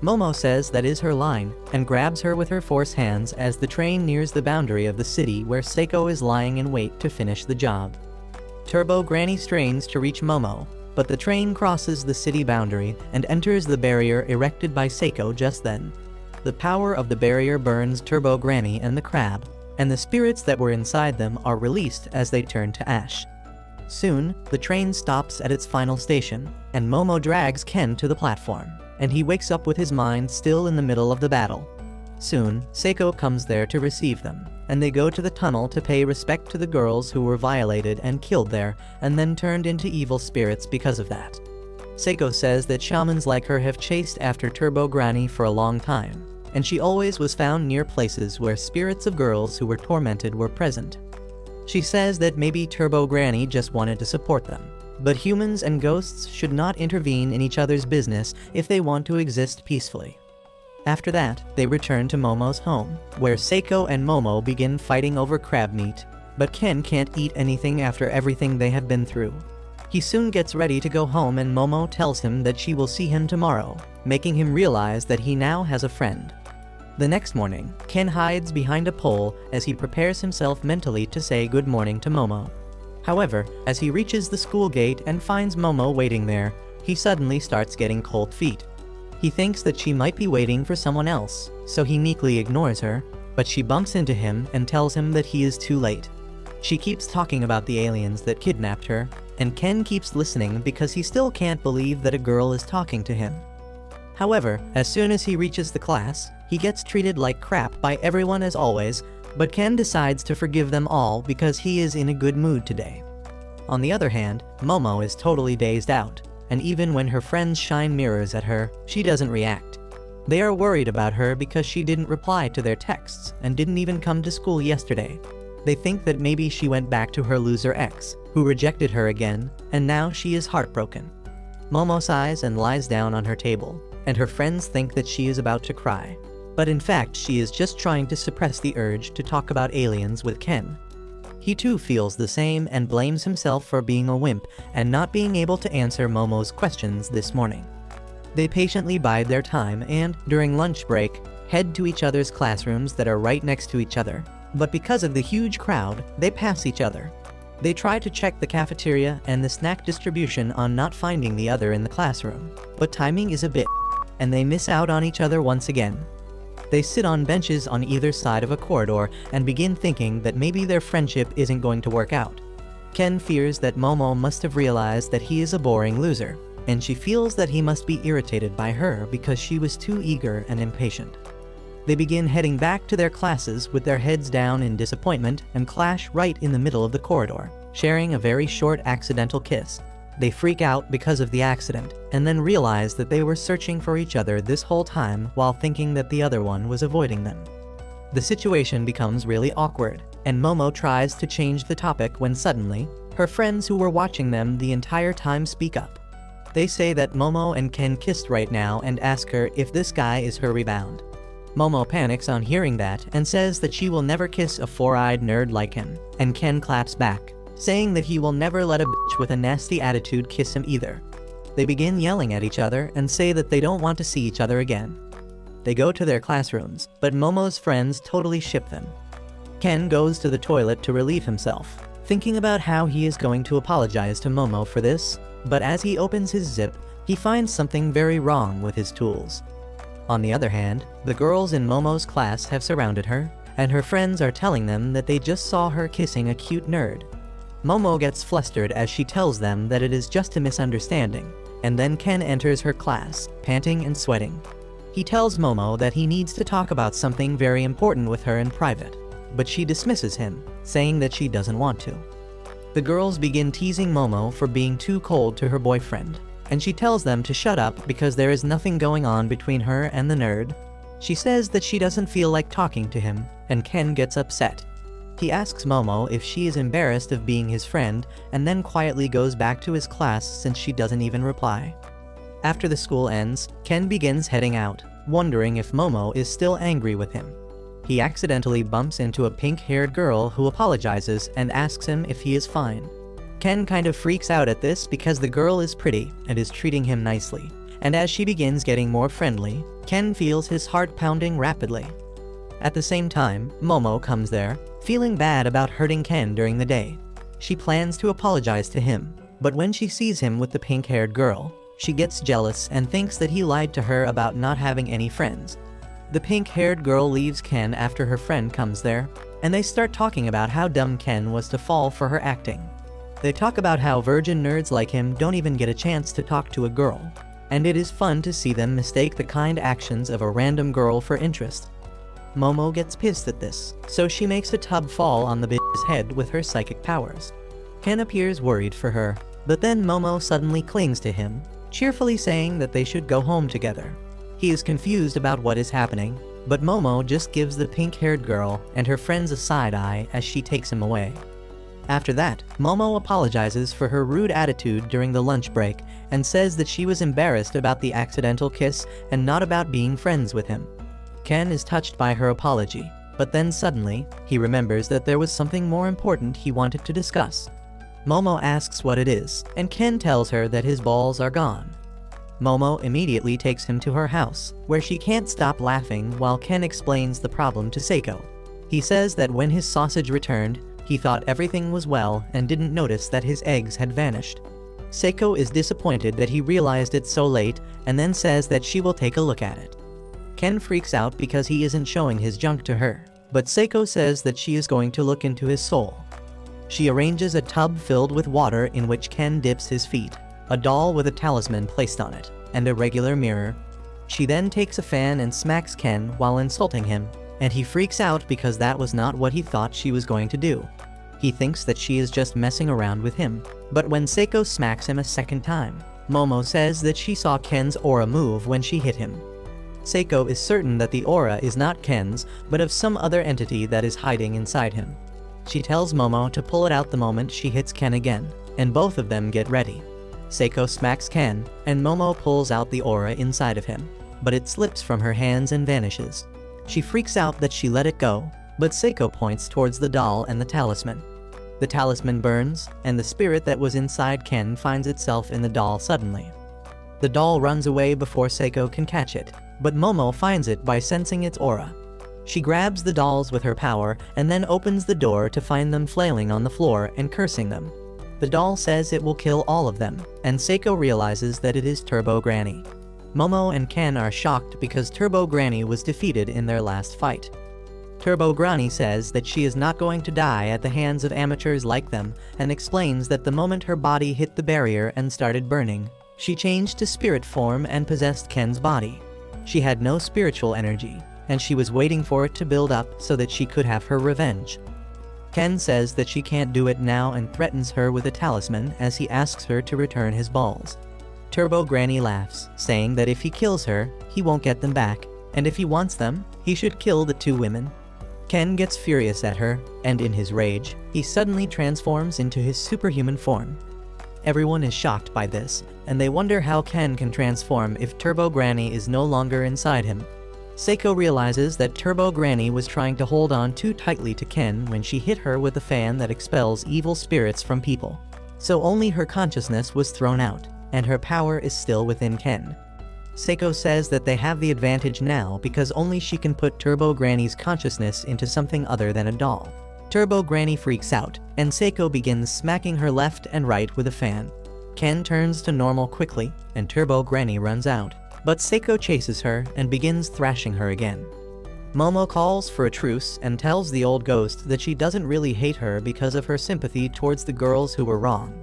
Momo says that is her line, and grabs her with her force hands as the train nears the boundary of the city where Seiko is lying in wait to finish the job. Turbo Granny strains to reach Momo, but the train crosses the city boundary and enters the barrier erected by Seiko just then. The power of the barrier burns Turbo Granny and the crab, and the spirits that were inside them are released as they turn to ash. Soon, the train stops at its final station, and Momo drags Ken to the platform, and he wakes up with his mind still in the middle of the battle. Soon, Seiko comes there to receive them, and they go to the tunnel to pay respect to the girls who were violated and killed there, and then turned into evil spirits because of that. Seiko says that shamans like her have chased after Turbo Granny for a long time, and she always was found near places where spirits of girls who were tormented were present. She says that maybe Turbo Granny just wanted to support them, but humans and ghosts should not intervene in each other's business if they want to exist peacefully. After that, they return to Momo's home, where Seiko and Momo begin fighting over crab meat, but Ken can't eat anything after everything they have been through. He soon gets ready to go home, and Momo tells him that she will see him tomorrow, making him realize that he now has a friend. The next morning, Ken hides behind a pole as he prepares himself mentally to say good morning to Momo. However, as he reaches the school gate and finds Momo waiting there, he suddenly starts getting cold feet. He thinks that she might be waiting for someone else, so he meekly ignores her, but she bumps into him and tells him that he is too late. She keeps talking about the aliens that kidnapped her, and Ken keeps listening because he still can't believe that a girl is talking to him. However, as soon as he reaches the class, he gets treated like crap by everyone as always, but Ken decides to forgive them all because he is in a good mood today. On the other hand, Momo is totally dazed out, and even when her friends shine mirrors at her, she doesn't react. They are worried about her because she didn't reply to their texts and didn't even come to school yesterday. They think that maybe she went back to her loser ex, who rejected her again, and now she is heartbroken. Momo sighs and lies down on her table, and her friends think that she is about to cry. But in fact, she is just trying to suppress the urge to talk about aliens with Ken. He too feels the same and blames himself for being a wimp and not being able to answer Momo's questions this morning. They patiently bide their time and, during lunch break, head to each other's classrooms that are right next to each other. But because of the huge crowd, they pass each other. They try to check the cafeteria and the snack distribution on not finding the other in the classroom, but timing is a bit, and they miss out on each other once again. They sit on benches on either side of a corridor and begin thinking that maybe their friendship isn't going to work out. Ken fears that Momo must have realized that he is a boring loser, and she feels that he must be irritated by her because she was too eager and impatient. They begin heading back to their classes with their heads down in disappointment and clash right in the middle of the corridor, sharing a very short accidental kiss. They freak out because of the accident, and then realize that they were searching for each other this whole time while thinking that the other one was avoiding them. The situation becomes really awkward, and Momo tries to change the topic when suddenly, her friends who were watching them the entire time speak up. They say that Momo and Ken kissed right now and ask her if this guy is her rebound. Momo panics on hearing that and says that she will never kiss a four-eyed nerd like him, and Ken claps back, saying that he will never let a bitch with a nasty attitude kiss him either. They begin yelling at each other and say that they don't want to see each other again. They go to their classrooms, but Momo's friends totally ship them. Ken goes to the toilet to relieve himself, thinking about how he is going to apologize to Momo for this, but as he opens his zip, he finds something very wrong with his tools. On the other hand, the girls in Momo's class have surrounded her, and her friends are telling them that they just saw her kissing a cute nerd. Momo gets flustered as she tells them that it is just a misunderstanding, and then Ken enters her class, panting and sweating. He tells Momo that he needs to talk about something very important with her in private, but she dismisses him, saying that she doesn't want to. The girls begin teasing Momo for being too cold to her boyfriend, and she tells them to shut up because there is nothing going on between her and the nerd. She says that she doesn't feel like talking to him, and Ken gets upset. He asks Momo if she is embarrassed of being his friend, and then quietly goes back to his class since she doesn't even reply. After the school ends, Ken begins heading out, wondering if Momo is still angry with him. He accidentally bumps into a pink-haired girl who apologizes and asks him if he is fine. Ken kind of freaks out at this because the girl is pretty and is treating him nicely, and as she begins getting more friendly, Ken feels his heart pounding rapidly. At the same time, Momo comes there, feeling bad about hurting Ken during the day. She plans to apologize to him, but when she sees him with the pink-haired girl, she gets jealous and thinks that he lied to her about not having any friends. The pink-haired girl leaves Ken after her friend comes there, and they start talking about how dumb Ken was to fall for her acting. They talk about how virgin nerds like him don't even get a chance to talk to a girl, and it is fun to see them mistake the kind actions of a random girl for interest. Momo gets pissed at this, so she makes a tub fall on the bitch's head with her psychic powers. Ken appears worried for her, but then Momo suddenly clings to him, cheerfully saying that they should go home together. He is confused about what is happening, but Momo just gives the pink-haired girl and her friends a side-eye as she takes him away. After that, Momo apologizes for her rude attitude during the lunch break and says that she was embarrassed about the accidental kiss and not about being friends with him. Ken is touched by her apology, but then suddenly, he remembers that there was something more important he wanted to discuss. Momo asks what it is, and Ken tells her that his balls are gone. Momo immediately takes him to her house, where she can't stop laughing while Ken explains the problem to Seiko. He says that when his sausage returned, he thought everything was well and didn't notice that his eggs had vanished. Seiko is disappointed that he realized it so late and then says that she will take a look at it. Ken freaks out because he isn't showing his junk to her, but Seiko says that she is going to look into his soul. She arranges a tub filled with water in which Ken dips his feet, a doll with a talisman placed on it, and a regular mirror. She then takes a fan and smacks Ken while insulting him, and he freaks out because that was not what he thought she was going to do. He thinks that she is just messing around with him, but when Seiko smacks him a second time, Momo says that she saw Ken's aura move when she hit him. Seiko is certain that the aura is not Ken's, but of some other entity that is hiding inside him. She tells Momo to pull it out the moment she hits Ken again, and both of them get ready. Seiko smacks Ken, and Momo pulls out the aura inside of him, but it slips from her hands and vanishes. She freaks out that she let it go, but Seiko points towards the doll and the talisman. The talisman burns, and the spirit that was inside Ken finds itself in the doll suddenly. The doll runs away before Seiko can catch it, but Momo finds it by sensing its aura. She grabs the dolls with her power and then opens the door to find them flailing on the floor and cursing them. The doll says it will kill all of them, and Seiko realizes that it is Turbo Granny. Momo and Ken are shocked because Turbo Granny was defeated in their last fight. Turbo Granny says that she is not going to die at the hands of amateurs like them and explains that the moment her body hit the barrier and started burning, she changed to spirit form and possessed Ken's body. She had no spiritual energy, and she was waiting for it to build up so that she could have her revenge. Ken says that she can't do it now and threatens her with a talisman as he asks her to return his balls. Turbo Granny laughs, saying that if he kills her, he won't get them back, and if he wants them, he should kill the two women. Ken gets furious at her, and in his rage, he suddenly transforms into his superhuman form. Everyone is shocked by this, and they wonder how Ken can transform if Turbo Granny is no longer inside him. Seiko realizes that Turbo Granny was trying to hold on too tightly to Ken when she hit her with a fan that expels evil spirits from people. So only her consciousness was thrown out, and her power is still within Ken. Seiko says that they have the advantage now because only she can put Turbo Granny's consciousness into something other than a doll. Turbo Granny freaks out, and Seiko begins smacking her left and right with a fan. Ken turns to normal quickly, and Turbo Granny runs out. But Seiko chases her and begins thrashing her again. Momo calls for a truce and tells the old ghost that she doesn't really hate her because of her sympathy towards the girls who were wrong.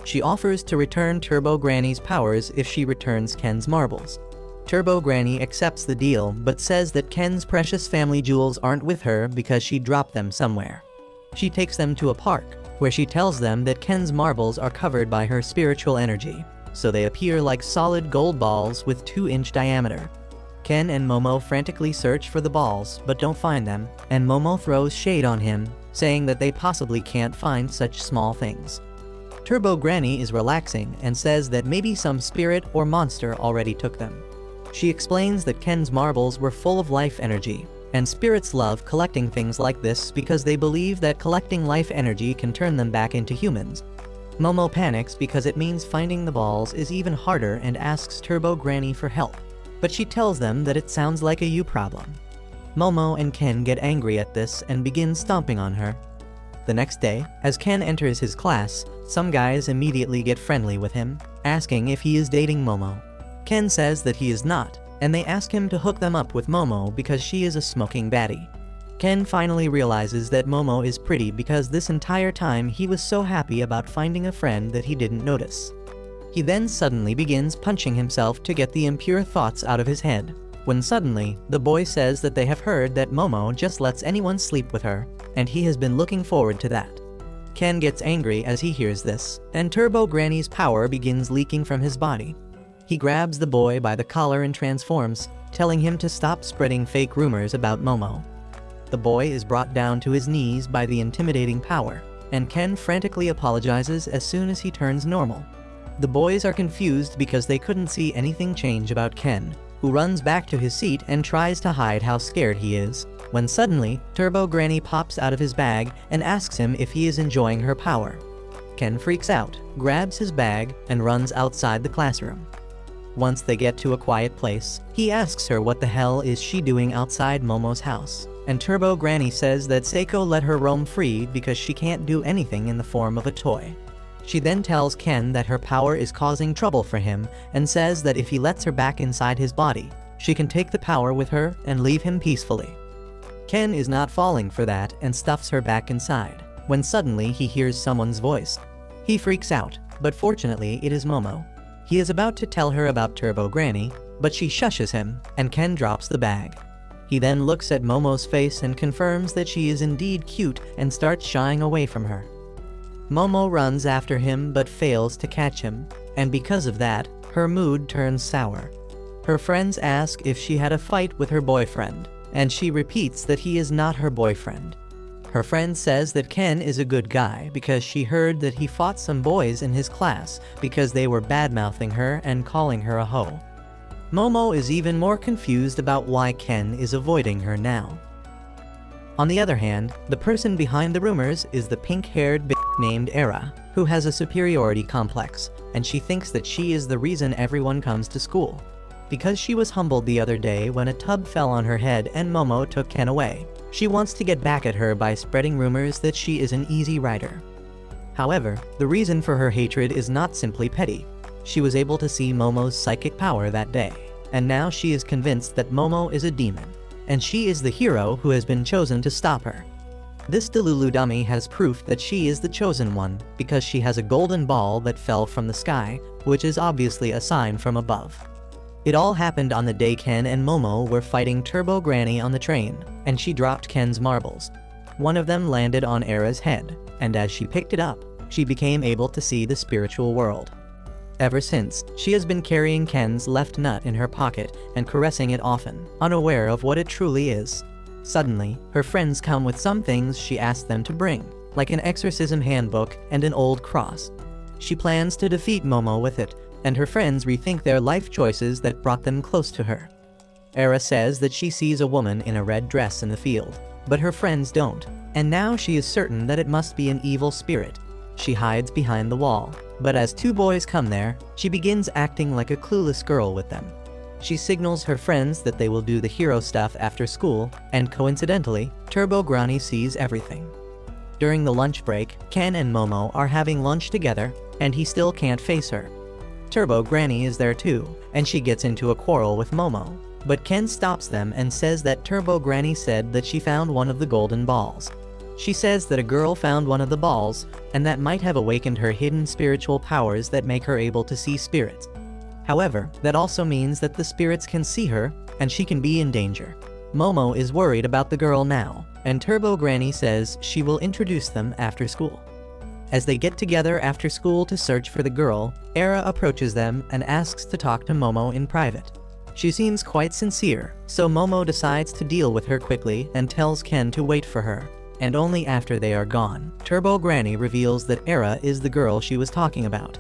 She offers to return Turbo Granny's powers if she returns Ken's marbles. Turbo Granny accepts the deal but says that Ken's precious family jewels aren't with her because she dropped them somewhere. She takes them to a park, where she tells them that Ken's marbles are covered by her spiritual energy, so they appear like solid gold balls with 2-inch diameter. Ken and Momo frantically search for the balls but don't find them, and Momo throws shade on him, saying that they possibly can't find such small things. Turbo Granny is relaxing and says that maybe some spirit or monster already took them. She explains that Ken's marbles were full of life energy, and spirits love collecting things like this because they believe that collecting life energy can turn them back into humans. Momo panics because it means finding the balls is even harder and asks Turbo Granny for help, but she tells them that it sounds like a you problem. Momo and Ken get angry at this and begin stomping on her. The next day, as Ken enters his class, some guys immediately get friendly with him, asking if he is dating Momo. Ken says that he is not, and they ask him to hook them up with Momo because she is a smoking baddie. Ken finally realizes that Momo is pretty because this entire time he was so happy about finding a friend that he didn't notice. He then suddenly begins punching himself to get the impure thoughts out of his head, when suddenly, the boy says that they have heard that Momo just lets anyone sleep with her, and he has been looking forward to that. Ken gets angry as he hears this, and Turbo Granny's power begins leaking from his body. He grabs the boy by the collar and transforms, telling him to stop spreading fake rumors about Momo. The boy is brought down to his knees by the intimidating power, and Ken frantically apologizes as soon as he turns normal. The boys are confused because they couldn't see anything change about Ken, who runs back to his seat and tries to hide how scared he is, when suddenly, Turbo Granny pops out of his bag and asks him if he is enjoying her power. Ken freaks out, grabs his bag, and runs outside the classroom. Once they get to a quiet place, he asks her what the hell is she doing outside Momo's house, and Turbo Granny says that Seiko let her roam free because she can't do anything in the form of a toy. She then tells Ken that her power is causing trouble for him and says that if he lets her back inside his body, she can take the power with her and leave him peacefully. Ken is not falling for that and stuffs her back inside, when suddenly he hears someone's voice. He freaks out, but fortunately it is Momo. He is about to tell her about Turbo Granny, but she shushes him, and Ken drops the bag. He then looks at Momo's face and confirms that she is indeed cute and starts shying away from her. Momo runs after him but fails to catch him, and because of that, her mood turns sour. Her friends ask if she had a fight with her boyfriend, and she repeats that he is not her boyfriend. Her friend says that Ken is a good guy because she heard that he fought some boys in his class because they were bad-mouthing her and calling her a hoe. Momo is even more confused about why Ken is avoiding her now. On the other hand, the person behind the rumors is the pink-haired bitch named Era, who has a superiority complex, and she thinks that she is the reason everyone comes to school. Because she was humbled the other day when a tub fell on her head and Momo took Ken away, she wants to get back at her by spreading rumors that she is an easy rider. However, the reason for her hatred is not simply petty. She was able to see Momo's psychic power that day, and now she is convinced that Momo is a demon, and she is the hero who has been chosen to stop her. This Delulu dummy has proof that she is the chosen one because she has a golden ball that fell from the sky, which is obviously a sign from above. It all happened on the day Ken and Momo were fighting Turbo Granny on the train, and she dropped Ken's marbles. One of them landed on Era's head, and as she picked it up, she became able to see the spiritual world. Ever since, she has been carrying Ken's left nut in her pocket and caressing it often, unaware of what it truly is. Suddenly, her friends come with some things she asked them to bring, like an exorcism handbook and an old cross. She plans to defeat Momo with it, and her friends rethink their life choices that brought them close to her. Era says that she sees a woman in a red dress in the field, but her friends don't, and now she is certain that it must be an evil spirit. She hides behind the wall, but as two boys come there, she begins acting like a clueless girl with them. She signals her friends that they will do the hero stuff after school, and coincidentally, Turbo Granny sees everything. During the lunch break, Ken and Momo are having lunch together, and he still can't face her. Turbo Granny is there too, and she gets into a quarrel with Momo, but Ken stops them and says that Turbo Granny said that she found one of the golden balls. She says that a girl found one of the balls, and that might have awakened her hidden spiritual powers that make her able to see spirits. However, that also means that the spirits can see her, and she can be in danger. Momo is worried about the girl now, and Turbo Granny says she will introduce them after school. As they get together after school to search for the girl, Era approaches them and asks to talk to Momo in private. She seems quite sincere, so Momo decides to deal with her quickly and tells Ken to wait for her. And only after they are gone, Turbo Granny reveals that Era is the girl she was talking about.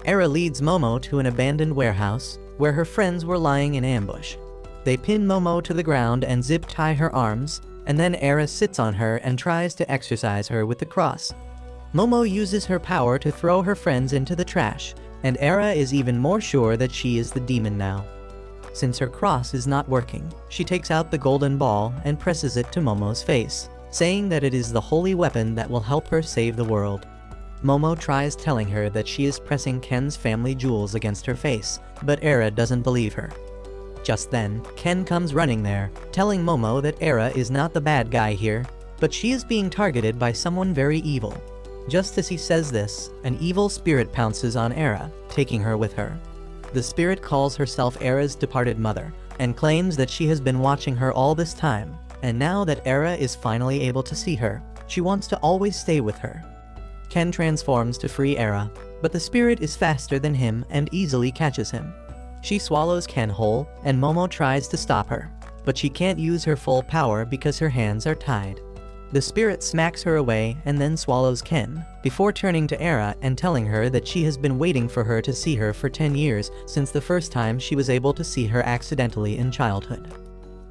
Era leads Momo to an abandoned warehouse, where her friends were lying in ambush. They pin Momo to the ground and zip-tie her arms, and then Era sits on her and tries to exorcise her with the cross. Momo uses her power to throw her friends into the trash, and Era is even more sure that she is the demon now. Since her cross is not working, she takes out the golden ball and presses it to Momo's face, saying that it is the holy weapon that will help her save the world. Momo tries telling her that she is pressing Ken's family jewels against her face, but Era doesn't believe her. Just then, Ken comes running there, telling Momo that Era is not the bad guy here, but she is being targeted by someone very evil. Just as he says this, an evil spirit pounces on Era, taking her with her. The spirit calls herself Era's departed mother, and claims that she has been watching her all this time, and now that Era is finally able to see her, she wants to always stay with her. Ken transforms to free Era, but the spirit is faster than him and easily catches him. She swallows Ken whole, and Momo tries to stop her, but she can't use her full power because her hands are tied. The spirit smacks her away and then swallows Ken, before turning to Era and telling her that she has been waiting for her to see her for 10 years since the first time she was able to see her accidentally in childhood.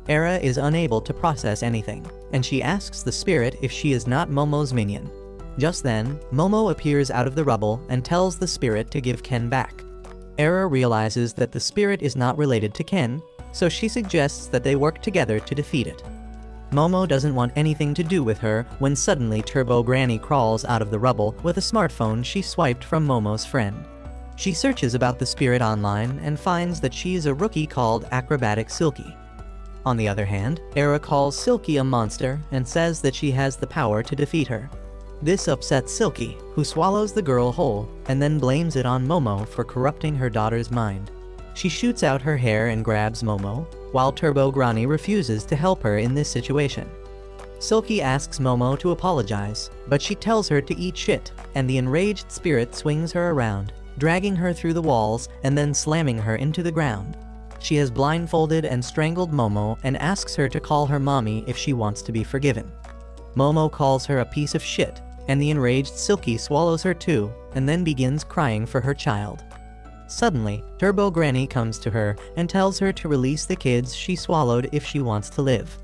Era is unable to process anything, and she asks the spirit if she is not Momo's minion. Just then, Momo appears out of the rubble and tells the spirit to give Ken back. Era realizes that the spirit is not related to Ken, so she suggests that they work together to defeat it. Momo doesn't want anything to do with her when suddenly Turbo Granny crawls out of the rubble with a smartphone she swiped from Momo's friend. She searches about the spirit online and finds that she is a rookie called Acrobatic Silky. On the other hand, Era calls Silky a monster and says that she has the power to defeat her. This upsets Silky, who swallows the girl whole, and then blames it on Momo for corrupting her daughter's mind. She shoots out her hair and grabs Momo, while Turbo Granny refuses to help her in this situation. Silky asks Momo to apologize, but she tells her to eat shit, and the enraged spirit swings her around, dragging her through the walls and then slamming her into the ground. She has blindfolded and strangled Momo and asks her to call her mommy if she wants to be forgiven. Momo calls her a piece of shit, and the enraged Silky swallows her too, and then begins crying for her child. Suddenly, Turbo Granny comes to her and tells her to release the kids she swallowed if she wants to live.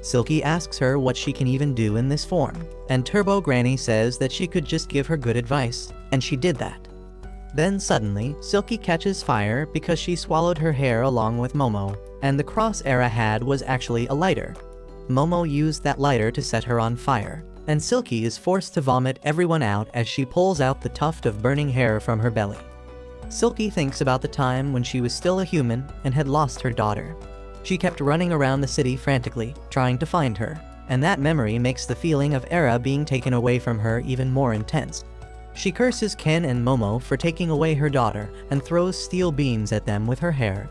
Silky asks her what she can even do in this form, and Turbo Granny says that she could just give her good advice, and she did that. Then suddenly, Silky catches fire because she swallowed her hair along with Momo, and the cross Era had was actually a lighter. Momo used that lighter to set her on fire, and Silky is forced to vomit everyone out as she pulls out the tuft of burning hair from her belly. Silky thinks about the time when she was still a human and had lost her daughter. She kept running around the city frantically, trying to find her, and that memory makes the feeling of Era being taken away from her even more intense. She curses Ken and Momo for taking away her daughter and throws steel beams at them with her hair.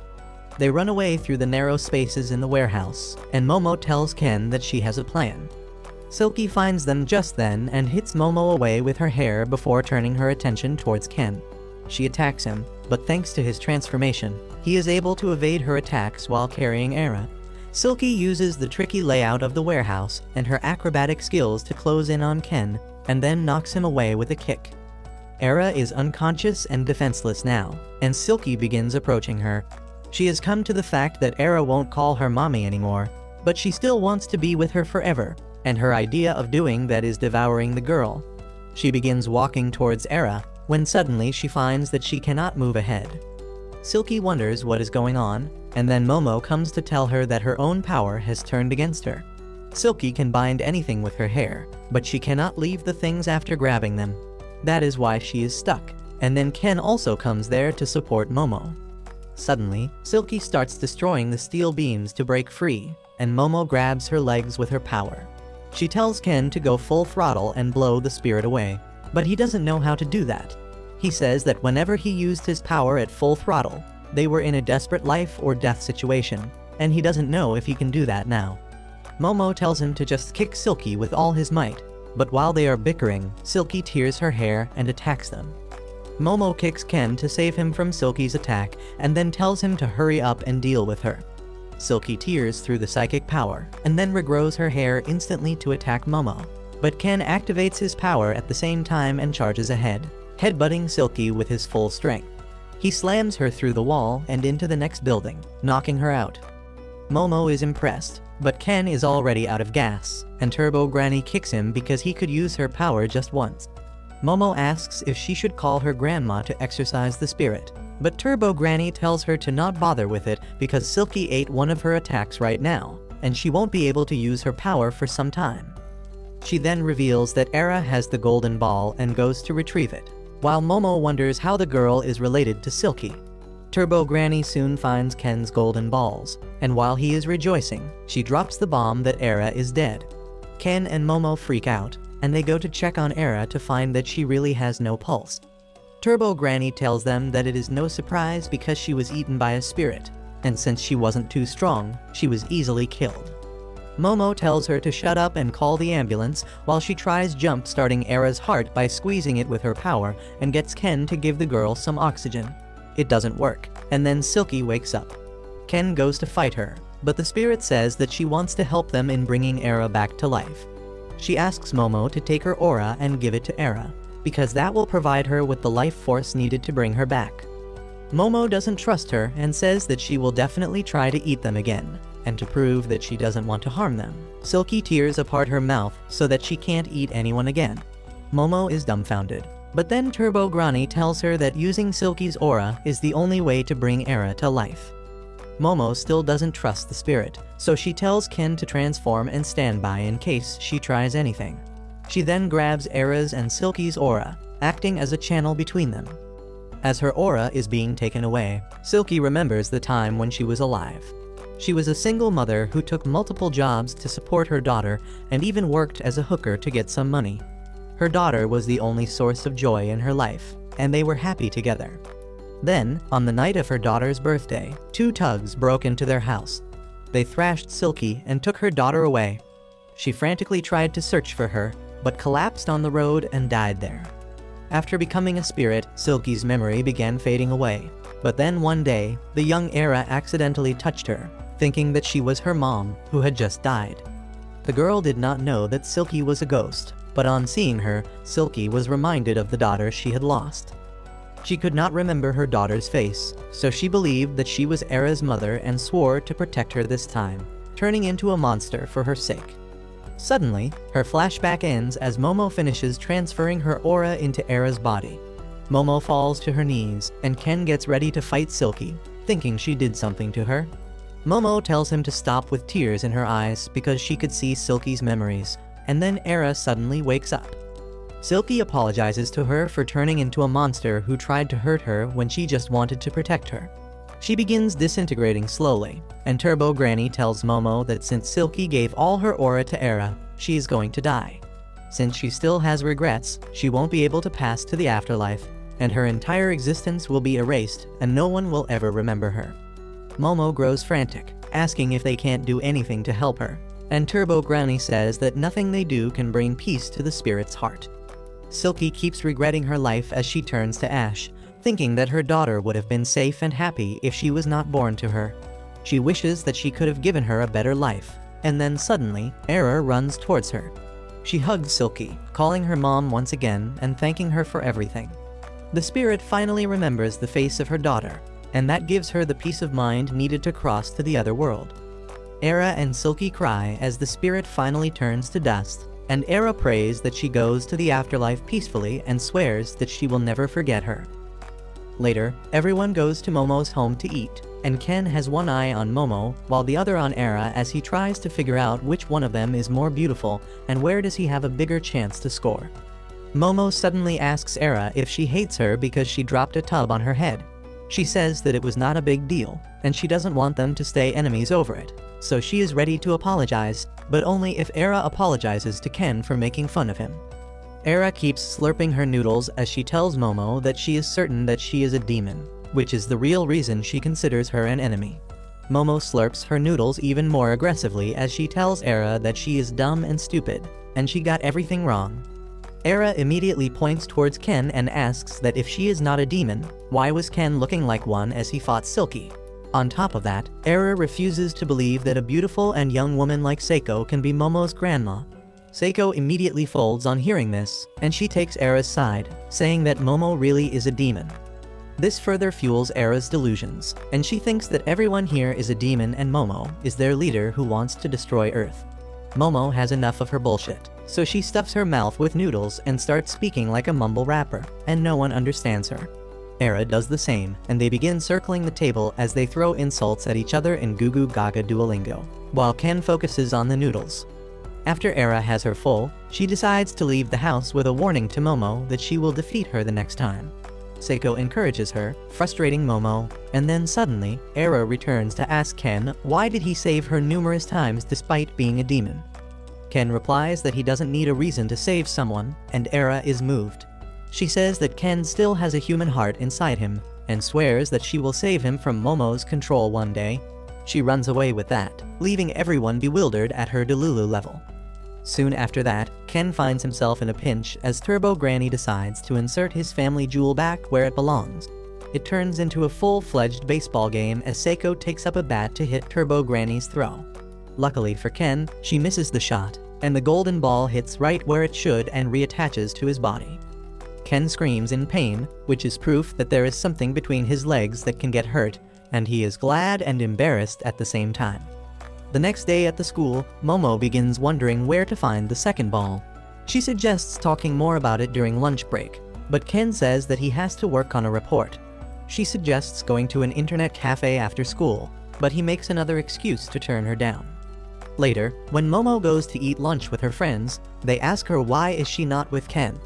They run away through the narrow spaces in the warehouse, and Momo tells Ken that she has a plan. Silky finds them just then and hits Momo away with her hair before turning her attention towards Ken. She attacks him, but thanks to his transformation, he is able to evade her attacks while carrying Era. Silky uses the tricky layout of the warehouse and her acrobatic skills to close in on Ken, and then knocks him away with a kick. Era is unconscious and defenseless now, and Silky begins approaching her. She has come to the fact that Era won't call her mommy anymore, but she still wants to be with her forever, and her idea of doing that is devouring the girl. She begins walking towards Era, when suddenly she finds that she cannot move ahead. Silky wonders what is going on, and then Momo comes to tell her that her own power has turned against her. Silky can bind anything with her hair, but she cannot leave the things after grabbing them. That is why she is stuck, and then Ken also comes there to support Momo. Suddenly, Silky starts destroying the steel beams to break free, and Momo grabs her legs with her power. She tells Ken to go full throttle and blow the spirit away, but he doesn't know how to do that. He says that whenever he used his power at full throttle, they were in a desperate life or death situation, and he doesn't know if he can do that now. Momo tells him to just kick Silky with all his might, but while they are bickering, Silky tears her hair and attacks them. Momo kicks Ken to save him from Silky's attack and then tells him to hurry up and deal with her. Silky tears through the psychic power and then regrows her hair instantly to attack Momo, but Ken activates his power at the same time and charges ahead, headbutting Silky with his full strength. He slams her through the wall and into the next building, knocking her out. Momo is impressed, but Ken is already out of gas, and Turbo Granny kicks him because he could use her power just once. Momo asks if she should call her grandma to exorcise the spirit, but Turbo Granny tells her to not bother with it because Silky ate one of her attacks right now, and she won't be able to use her power for some time. She then reveals that Era has the golden ball and goes to retrieve it, while Momo wonders how the girl is related to Silky. Turbo Granny soon finds Ken's golden balls, and while he is rejoicing, she drops the bomb that Era is dead. Ken and Momo freak out, and they go to check on Era to find that she really has no pulse. Turbo Granny tells them that it is no surprise because she was eaten by a spirit, and since she wasn't too strong, she was easily killed. Momo tells her to shut up and call the ambulance while she tries jump-starting Era's heart by squeezing it with her power and gets Ken to give the girl some oxygen. It doesn't work, and then Silky wakes up. Ken goes to fight her, but the spirit says that she wants to help them in bringing Era back to life. She asks Momo to take her aura and give it to Era, because that will provide her with the life force needed to bring her back. Momo doesn't trust her and says that she will definitely try to eat them again, and to prove that she doesn't want to harm them, Silky tears apart her mouth so that she can't eat anyone again. Momo is dumbfounded, but then Turbo Granny tells her that using Silky's aura is the only way to bring Era to life. Momo still doesn't trust the spirit, so she tells Ken to transform and stand by in case she tries anything. She then grabs Era's and Silky's aura, acting as a channel between them. As her aura is being taken away, Silky remembers the time when she was alive. She was a single mother who took multiple jobs to support her daughter and even worked as a hooker to get some money. Her daughter was the only source of joy in her life, and they were happy together. Then, on the night of her daughter's birthday, 2 thugs broke into their house. They thrashed Silky and took her daughter away. She frantically tried to search for her, but collapsed on the road and died there. After becoming a spirit, Silky's memory began fading away. But then one day, the young Era accidentally touched her, thinking that she was her mom, who had just died. The girl did not know that Silky was a ghost, but on seeing her, Silky was reminded of the daughter she had lost. She could not remember her daughter's face, so she believed that she was Era's mother and swore to protect her this time, turning into a monster for her sake. Suddenly, her flashback ends as Momo finishes transferring her aura into Era's body. Momo falls to her knees, and Ken gets ready to fight Silky, thinking she did something to her. Momo tells him to stop with tears in her eyes because she could see Silky's memories, and then Era suddenly wakes up. Silky apologizes to her for turning into a monster who tried to hurt her when she just wanted to protect her. She begins disintegrating slowly, and Turbo Granny tells Momo that since Silky gave all her aura to Era, she is going to die. Since she still has regrets, she won't be able to pass to the afterlife, and her entire existence will be erased and no one will ever remember her. Momo grows frantic, asking if they can't do anything to help her, and Turbo Granny says that nothing they do can bring peace to the spirit's heart. Silky keeps regretting her life as she turns to ash, thinking that her daughter would have been safe and happy if she was not born to her. She wishes that she could have given her a better life, and then suddenly, Era runs towards her. She hugs Silky, calling her mom once again and thanking her for everything. The spirit finally remembers the face of her daughter, and that gives her the peace of mind needed to cross to the other world. Era and Silky cry as the spirit finally turns to dust, and Era prays that she goes to the afterlife peacefully and swears that she will never forget her. Later, everyone goes to Momo's home to eat, and Ken has one eye on Momo while the other on Era as he tries to figure out which one of them is more beautiful and where does he have a bigger chance to score. Momo suddenly asks Era if she hates her because she dropped a tub on her head. She says that it was not a big deal, and she doesn't want them to stay enemies over it, so she is ready to apologize, but only if Era apologizes to Ken for making fun of him. Era keeps slurping her noodles as she tells Momo that she is certain that she is a demon, which is the real reason she considers her an enemy. Momo slurps her noodles even more aggressively as she tells Era that she is dumb and stupid, and she got everything wrong. Era immediately points towards Ken and asks that if she is not a demon, why was Ken looking like one as he fought Silky? On top of that, Era refuses to believe that a beautiful and young woman like Seiko can be Momo's grandma. Seiko immediately folds on hearing this, and she takes Era's side, saying that Momo really is a demon. This further fuels Era's delusions, and she thinks that everyone here is a demon and Momo is their leader who wants to destroy Earth. Momo has enough of her bullshit, so she stuffs her mouth with noodles and starts speaking like a mumble rapper, and no one understands her. Era does the same, and they begin circling the table as they throw insults at each other in Goo Goo Gaga Duolingo, while Ken focuses on the noodles. After Era has her full, she decides to leave the house with a warning to Momo that she will defeat her the next time. Seiko encourages her, frustrating Momo, and then suddenly, Era returns to ask Ken why did he save her numerous times despite being a demon. Ken replies that he doesn't need a reason to save someone, and Era is moved. She says that Ken still has a human heart inside him, and swears that she will save him from Momo's control one day. She runs away with that, leaving everyone bewildered at her Delulu level. Soon after that, Ken finds himself in a pinch as Turbo Granny decides to insert his family jewel back where it belongs. It turns into a full-fledged baseball game as Seiko takes up a bat to hit Turbo Granny's throw. Luckily for Ken, she misses the shot, and the golden ball hits right where it should and reattaches to his body. Ken screams in pain, which is proof that there is something between his legs that can get hurt, and he is glad and embarrassed at the same time. The next day at the school, Momo begins wondering where to find the second ball. She suggests talking more about it during lunch break, but Ken says that he has to work on a report. She suggests going to an internet cafe after school, but he makes another excuse to turn her down. Later, when Momo goes to eat lunch with her friends, they ask her why is she not with Ken.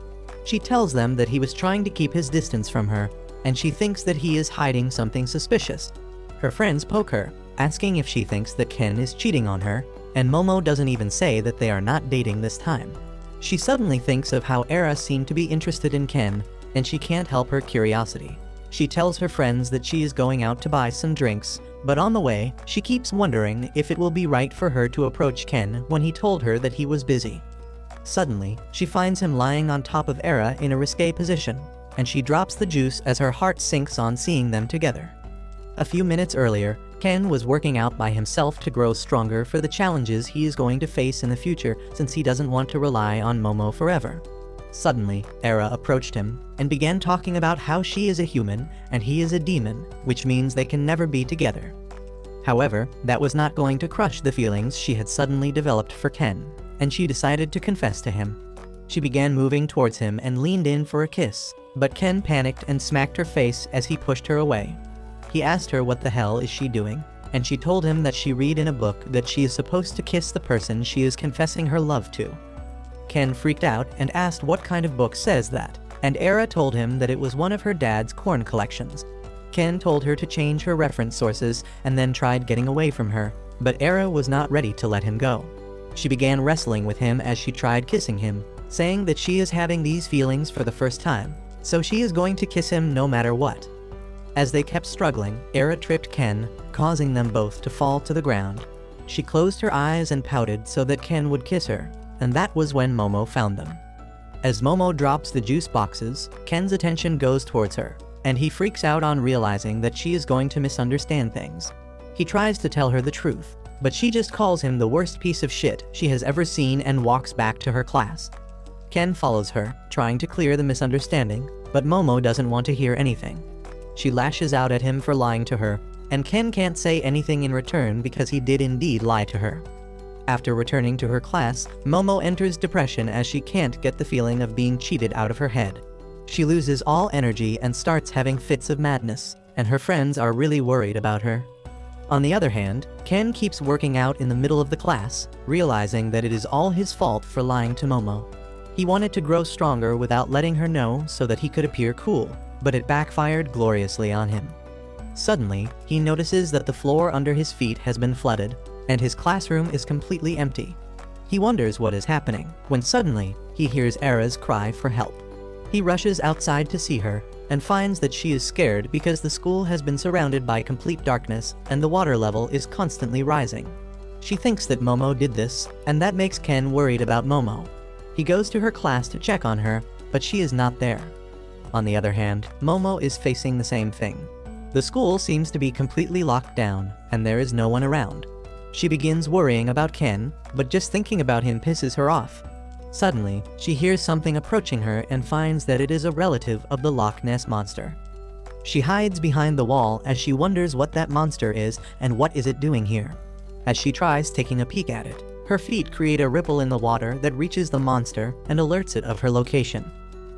She tells them that he was trying to keep his distance from her, and she thinks that he is hiding something suspicious. Her friends poke her, asking if she thinks that Ken is cheating on her, and Momo doesn't even say that they are not dating this time. She suddenly thinks of how Era seemed to be interested in Ken, and she can't help her curiosity. She tells her friends that she is going out to buy some drinks, but on the way, she keeps wondering if it will be right for her to approach Ken when he told her that he was busy. Suddenly, she finds him lying on top of Era in a risque position, and she drops the juice as her heart sinks on seeing them together. A few minutes earlier, Ken was working out by himself to grow stronger for the challenges he is going to face in the future since he doesn't want to rely on Momo forever. Suddenly, Era approached him and began talking about how she is a human and he is a demon, which means they can never be together. However, that was not going to crush the feelings she had suddenly developed for Ken, and she decided to confess to him. She began moving towards him and leaned in for a kiss, but Ken panicked and smacked her face as he pushed her away. He asked her what the hell is she doing, and she told him that she read in a book that she is supposed to kiss the person she is confessing her love to. Ken freaked out and asked what kind of book says that, and Era told him that it was one of her dad's corn collections. Ken told her to change her reference sources and then tried getting away from her, but Era was not ready to let him go. She began wrestling with him as she tried kissing him, saying that she is having these feelings for the first time, so she is going to kiss him no matter what. As they kept struggling, Era tripped Ken, causing them both to fall to the ground. She closed her eyes and pouted so that Ken would kiss her, and that was when Momo found them. As Momo drops the juice boxes, Ken's attention goes towards her, and he freaks out on realizing that she is going to misunderstand things. He tries to tell her the truth, but she just calls him the worst piece of shit she has ever seen and walks back to her class. Ken follows her, trying to clear the misunderstanding, but Momo doesn't want to hear anything. She lashes out at him for lying to her, and Ken can't say anything in return because he did indeed lie to her. After returning to her class, Momo enters depression as she can't get the feeling of being cheated out of her head. She loses all energy and starts having fits of madness, and her friends are really worried about her. On the other hand, Ken keeps working out in the middle of the class, realizing that it is all his fault for lying to Momo. He wanted to grow stronger without letting her know so that he could appear cool, but it backfired gloriously on him. Suddenly, he notices that the floor under his feet has been flooded, and his classroom is completely empty. He wonders what is happening, when suddenly, he hears Era's cry for help. He rushes outside to see her, and finds that she is scared because the school has been surrounded by complete darkness, and the water level is constantly rising. She thinks that Momo did this, and that makes Ken worried about Momo. He goes to her class to check on her, but she is not there. On the other hand, Momo is facing the same thing. The school seems to be completely locked down, and there is no one around. She begins worrying about Ken, but just thinking about him pisses her off. Suddenly, she hears something approaching her and finds that it is a relative of the Loch Ness Monster. She hides behind the wall as she wonders what that monster is and what is it doing here. As she tries taking a peek at it, her feet create a ripple in the water that reaches the monster and alerts it of her location.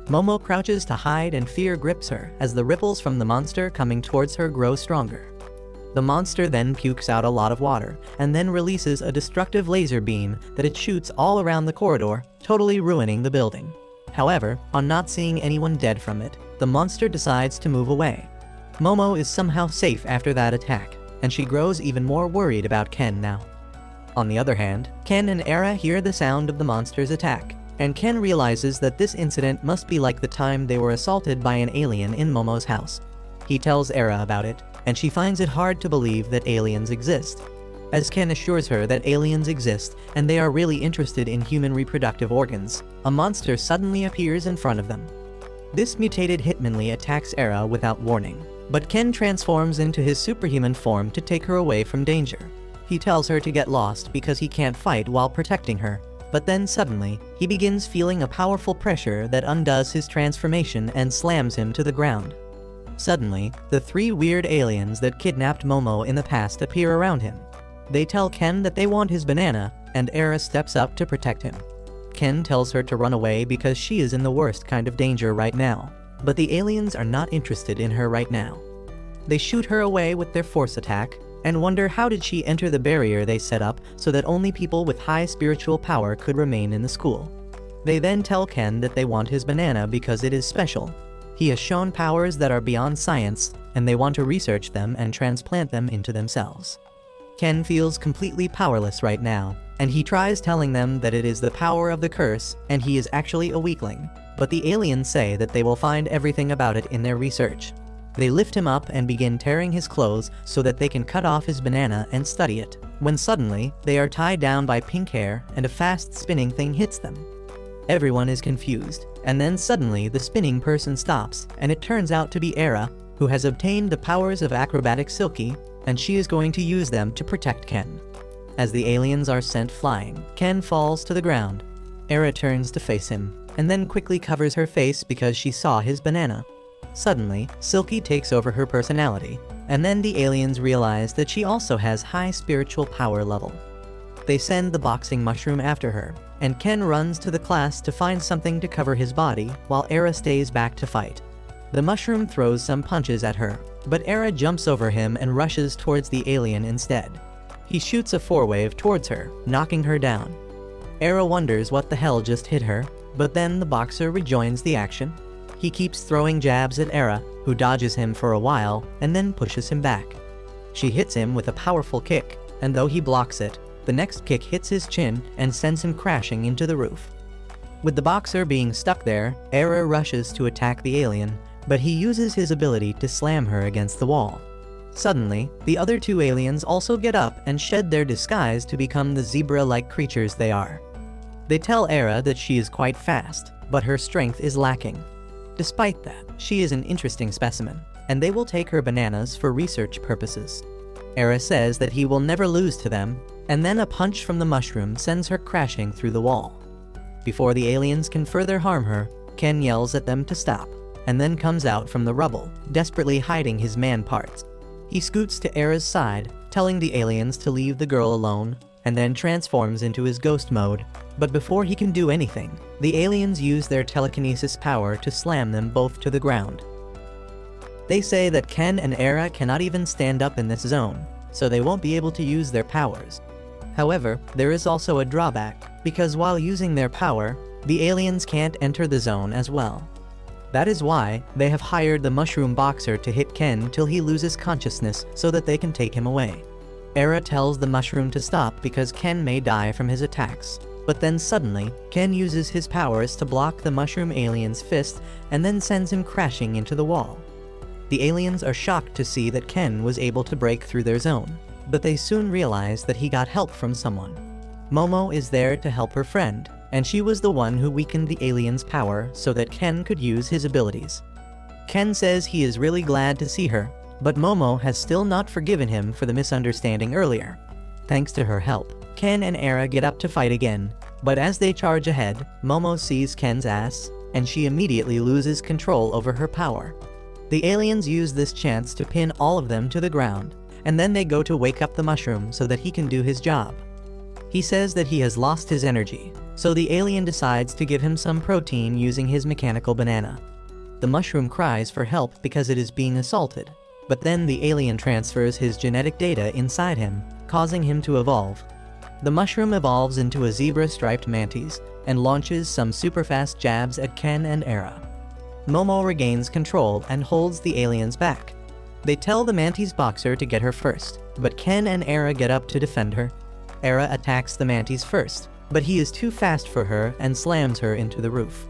Momo crouches to hide and fear grips her as the ripples from the monster coming towards her grow stronger. The monster then pukes out a lot of water, and then releases a destructive laser beam that it shoots all around the corridor, totally ruining the building. However, on not seeing anyone dead from it, the monster decides to move away. Momo is somehow safe after that attack, and she grows even more worried about Ken now. On the other hand, Ken and Era hear the sound of the monster's attack, and Ken realizes that this incident must be like the time they were assaulted by an alien in Momo's house. He tells Era about it, and she finds it hard to believe that aliens exist. As Ken assures her that aliens exist and they are really interested in human reproductive organs, a monster suddenly appears in front of them. This mutated Hitmonlee attacks Era without warning, but Ken transforms into his superhuman form to take her away from danger. He tells her to get lost because he can't fight while protecting her, but then suddenly, he begins feeling a powerful pressure that undoes his transformation and slams him to the ground. Suddenly, the 3 weird aliens that kidnapped Momo in the past appear around him. They tell Ken that they want his banana, and Era steps up to protect him. Ken tells her to run away because she is in the worst kind of danger right now, but the aliens are not interested in her right now. They shoot her away with their force attack, and wonder how did she enter the barrier they set up so that only people with high spiritual power could remain in the school. They then tell Ken that they want his banana because it is special. He has shown powers that are beyond science, and they want to research them and transplant them into themselves. Ken feels completely powerless right now, and he tries telling them that it is the power of the curse and he is actually a weakling, but the aliens say that they will find everything about it in their research. They lift him up and begin tearing his clothes so that they can cut off his banana and study it, when suddenly, they are tied down by pink hair and a fast spinning thing hits them. Everyone is confused, and then suddenly the spinning person stops, and it turns out to be Era, who has obtained the powers of acrobatic Silky, and she is going to use them to protect Ken. As the aliens are sent flying, Ken falls to the ground. Era turns to face him, and then quickly covers her face because she saw his banana. Suddenly, Silky takes over her personality, and then the aliens realize that she also has high spiritual power level. They send the boxing mushroom after her, and Ken runs to the class to find something to cover his body while Era stays back to fight. The mushroom throws some punches at her, but Era jumps over him and rushes towards the alien instead. He shoots a 4-wave towards her, knocking her down. Era wonders what the hell just hit her, but then the boxer rejoins the action. He keeps throwing jabs at Era, who dodges him for a while and then pushes him back. She hits him with a powerful kick, and though he blocks it, the next kick hits his chin and sends him crashing into the roof. With the boxer being stuck there, Era rushes to attack the alien, but he uses his ability to slam her against the wall. Suddenly, the other 2 aliens also get up and shed their disguise to become the zebra-like creatures they are. They tell Era that she is quite fast, but her strength is lacking. Despite that, she is an interesting specimen, and they will take her bananas for research purposes. Era says that he will never lose to them, and then a punch from the mushroom sends her crashing through the wall. Before the aliens can further harm her, Ken yells at them to stop, and then comes out from the rubble, desperately hiding his man parts. He scoots to Era's side, telling the aliens to leave the girl alone, and then transforms into his ghost mode. But before he can do anything, the aliens use their telekinesis power to slam them both to the ground. They say that Ken and Era cannot even stand up in this zone, so they won't be able to use their powers. However, there is also a drawback, because while using their power, the aliens can't enter the zone as well. That is why they have hired the mushroom boxer to hit Ken till he loses consciousness so that they can take him away. Era tells the mushroom to stop because Ken may die from his attacks. But then suddenly, Ken uses his powers to block the mushroom alien's fist and then sends him crashing into the wall. The aliens are shocked to see that Ken was able to break through their zone, but they soon realize that he got help from someone. Momo is there to help her friend, and she was the one who weakened the alien's power so that Ken could use his abilities. Ken says he is really glad to see her, but Momo has still not forgiven him for the misunderstanding earlier. Thanks to her help, Ken and Era get up to fight again, but as they charge ahead, Momo sees Ken's ass, and she immediately loses control over her power. The aliens use this chance to pin all of them to the ground, and then they go to wake up the mushroom so that he can do his job. He says that he has lost his energy, so the alien decides to give him some protein using his mechanical banana. The mushroom cries for help because it is being assaulted, but then the alien transfers his genetic data inside him, causing him to evolve. The mushroom evolves into a zebra-striped mantis and launches some super-fast jabs at Ken and Era. Momo regains control and holds the aliens back. They tell the mantis boxer to get her first, but Ken and Era get up to defend her. Era attacks the mantis first, but he is too fast for her and slams her into the roof.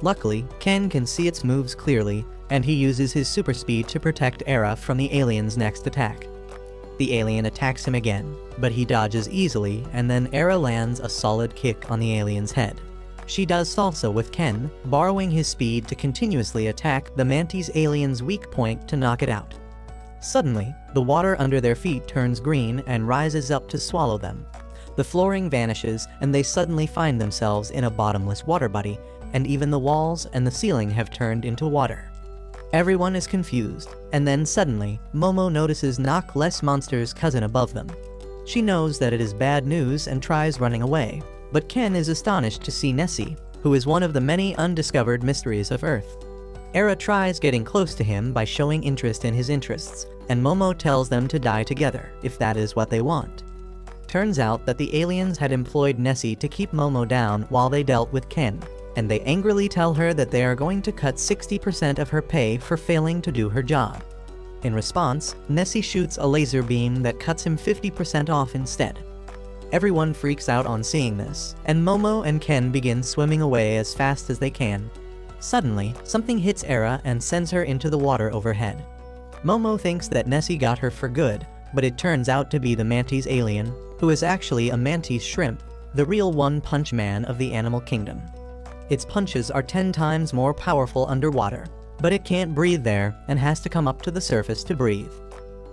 Luckily, Ken can see its moves clearly, and he uses his super speed to protect Era from the alien's next attack. The alien attacks him again, but he dodges easily, and then Era lands a solid kick on the alien's head. She does salsa with Ken, borrowing his speed to continuously attack the mantis alien's weak point to knock it out. Suddenly, the water under their feet turns green and rises up to swallow them. The flooring vanishes, and they suddenly find themselves in a bottomless water body, and even the walls and the ceiling have turned into water. Everyone is confused, and then suddenly, Momo notices Knock Less Monster's cousin above them. She knows that it is bad news and tries running away, but Ken is astonished to see Nessie, who is one of the many undiscovered mysteries of Earth. Era tries getting close to him by showing interest in his interests, and Momo tells them to die together, if that is what they want. Turns out that the aliens had employed Nessie to keep Momo down while they dealt with Ken, and they angrily tell her that they are going to cut 60% of her pay for failing to do her job. In response, Nessie shoots a laser beam that cuts him 50% off instead. Everyone freaks out on seeing this, and Momo and Ken begin swimming away as fast as they can. Suddenly, something hits Era and sends her into the water overhead. Momo thinks that Nessie got her for good, but it turns out to be the mantis alien, who is actually a mantis shrimp, the real one-punch man of the animal kingdom. Its punches are 10 times more powerful underwater, but it can't breathe there and has to come up to the surface to breathe.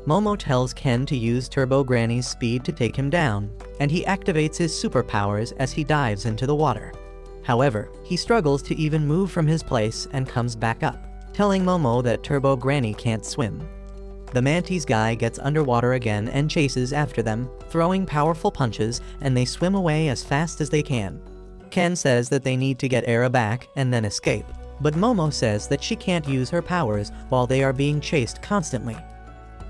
Momo tells Ken to use Turbo Granny's speed to take him down, and he activates his superpowers as he dives into the water. However, he struggles to even move from his place and comes back up, telling Momo that Turbo Granny can't swim. The mantis guy gets underwater again and chases after them, throwing powerful punches, and they swim away as fast as they can. Ken says that they need to get Era back and then escape, but Momo says that she can't use her powers while they are being chased constantly.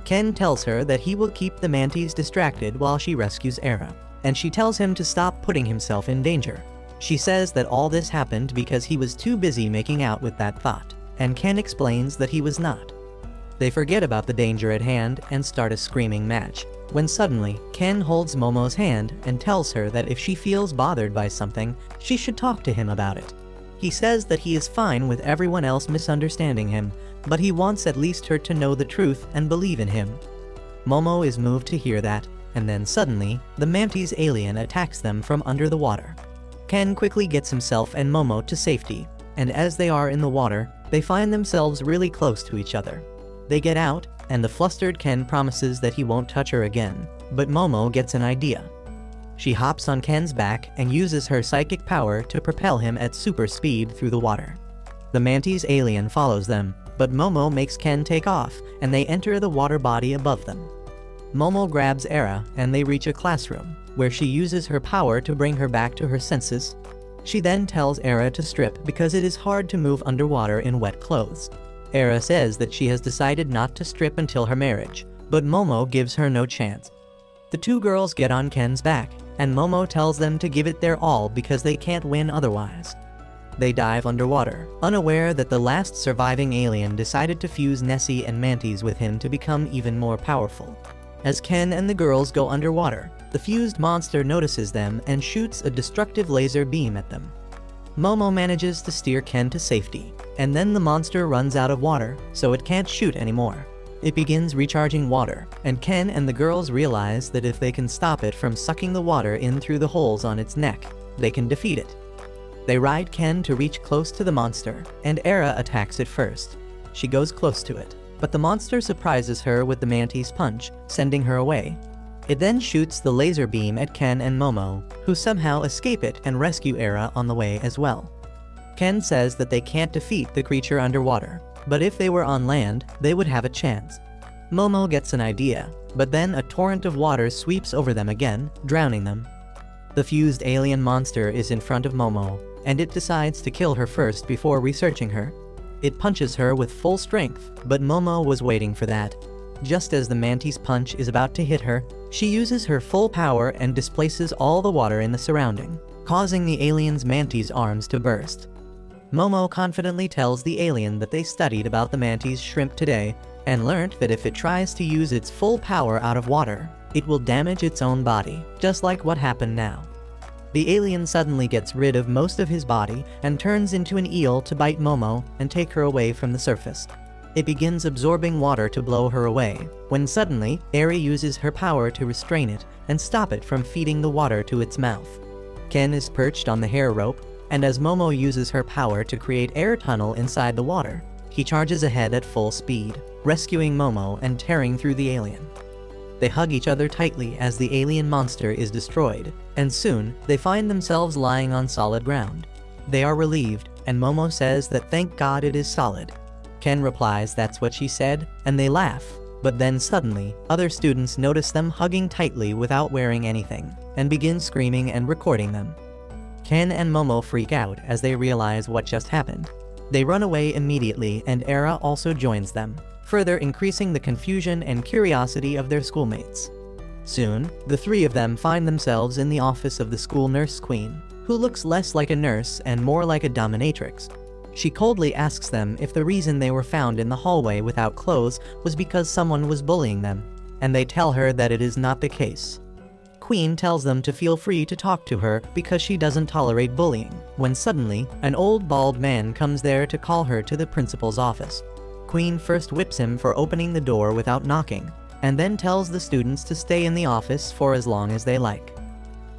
Ken tells her that he will keep the mantis distracted while she rescues Era, and she tells him to stop putting himself in danger. She says that all this happened because he was too busy making out with that thought, and Ken explains that he was not. They forget about the danger at hand and start a screaming match, when suddenly, Ken holds Momo's hand and tells her that if she feels bothered by something, she should talk to him about it. He says that he is fine with everyone else misunderstanding him, but he wants at least her to know the truth and believe in him. Momo is moved to hear that, and then suddenly, the mantis alien attacks them from under the water. Ken quickly gets himself and Momo to safety, and as they are in the water, they find themselves really close to each other. They get out, and the flustered Ken promises that he won't touch her again, but Momo gets an idea. She hops on Ken's back and uses her psychic power to propel him at super speed through the water. The mantis alien follows them, but Momo makes Ken take off, and they enter the water body above them. Momo grabs Era, and they reach a classroom, where she uses her power to bring her back to her senses. She then tells Era to strip because it is hard to move underwater in wet clothes. Era says that she has decided not to strip until her marriage, but Momo gives her no chance. The two girls get on Ken's back, and Momo tells them to give it their all because they can't win otherwise. They dive underwater, unaware that the last surviving alien decided to fuse Nessie and Mantis with him to become even more powerful. As Ken and the girls go underwater, the fused monster notices them and shoots a destructive laser beam at them. Momo manages to steer Ken to safety, and then the monster runs out of water, so it can't shoot anymore. It begins recharging water, and Ken and the girls realize that if they can stop it from sucking the water in through the holes on its neck, they can defeat it. They ride Ken to reach close to the monster, and Era attacks it first. She goes close to it, but the monster surprises her with the mantis punch, sending her away. It then shoots the laser beam at Ken and Momo, who somehow escape it and rescue Era on the way as well. Ken says that they can't defeat the creature underwater, but if they were on land, they would have a chance. Momo gets an idea, but then a torrent of water sweeps over them again, drowning them. The fused alien monster is in front of Momo, and it decides to kill her first before researching her. It punches her with full strength, but Momo was waiting for that. Just as the mantis punch is about to hit her, she uses her full power and displaces all the water in the surrounding, causing the alien's mantis arms to burst. Momo confidently tells the alien that they studied about the mantis shrimp today and learned that if it tries to use its full power out of water, it will damage its own body, just like what happened now. The alien suddenly gets rid of most of his body and turns into an eel to bite Momo and take her away from the surface. It begins absorbing water to blow her away, when suddenly, Eri uses her power to restrain it and stop it from feeding the water to its mouth. Ken is perched on the hair rope, and as Momo uses her power to create air tunnel inside the water, he charges ahead at full speed, rescuing Momo and tearing through the alien. They hug each other tightly as the alien monster is destroyed, and soon, they find themselves lying on solid ground. They are relieved, and Momo says that thank God it is solid. Ken replies that's what she said, and they laugh, but then suddenly, other students notice them hugging tightly without wearing anything, and begin screaming and recording them. Ken and Momo freak out as they realize what just happened. They run away immediately, and Era also joins them, further increasing the confusion and curiosity of their schoolmates. Soon, the three of them find themselves in the office of the school nurse queen, who looks less like a nurse and more like a dominatrix. She coldly asks them if the reason they were found in the hallway without clothes was because someone was bullying them, and they tell her that it is not the case. Queen tells them to feel free to talk to her because she doesn't tolerate bullying, when suddenly, an old bald man comes there to call her to the principal's office. Queen first whips him for opening the door without knocking, and then tells the students to stay in the office for as long as they like.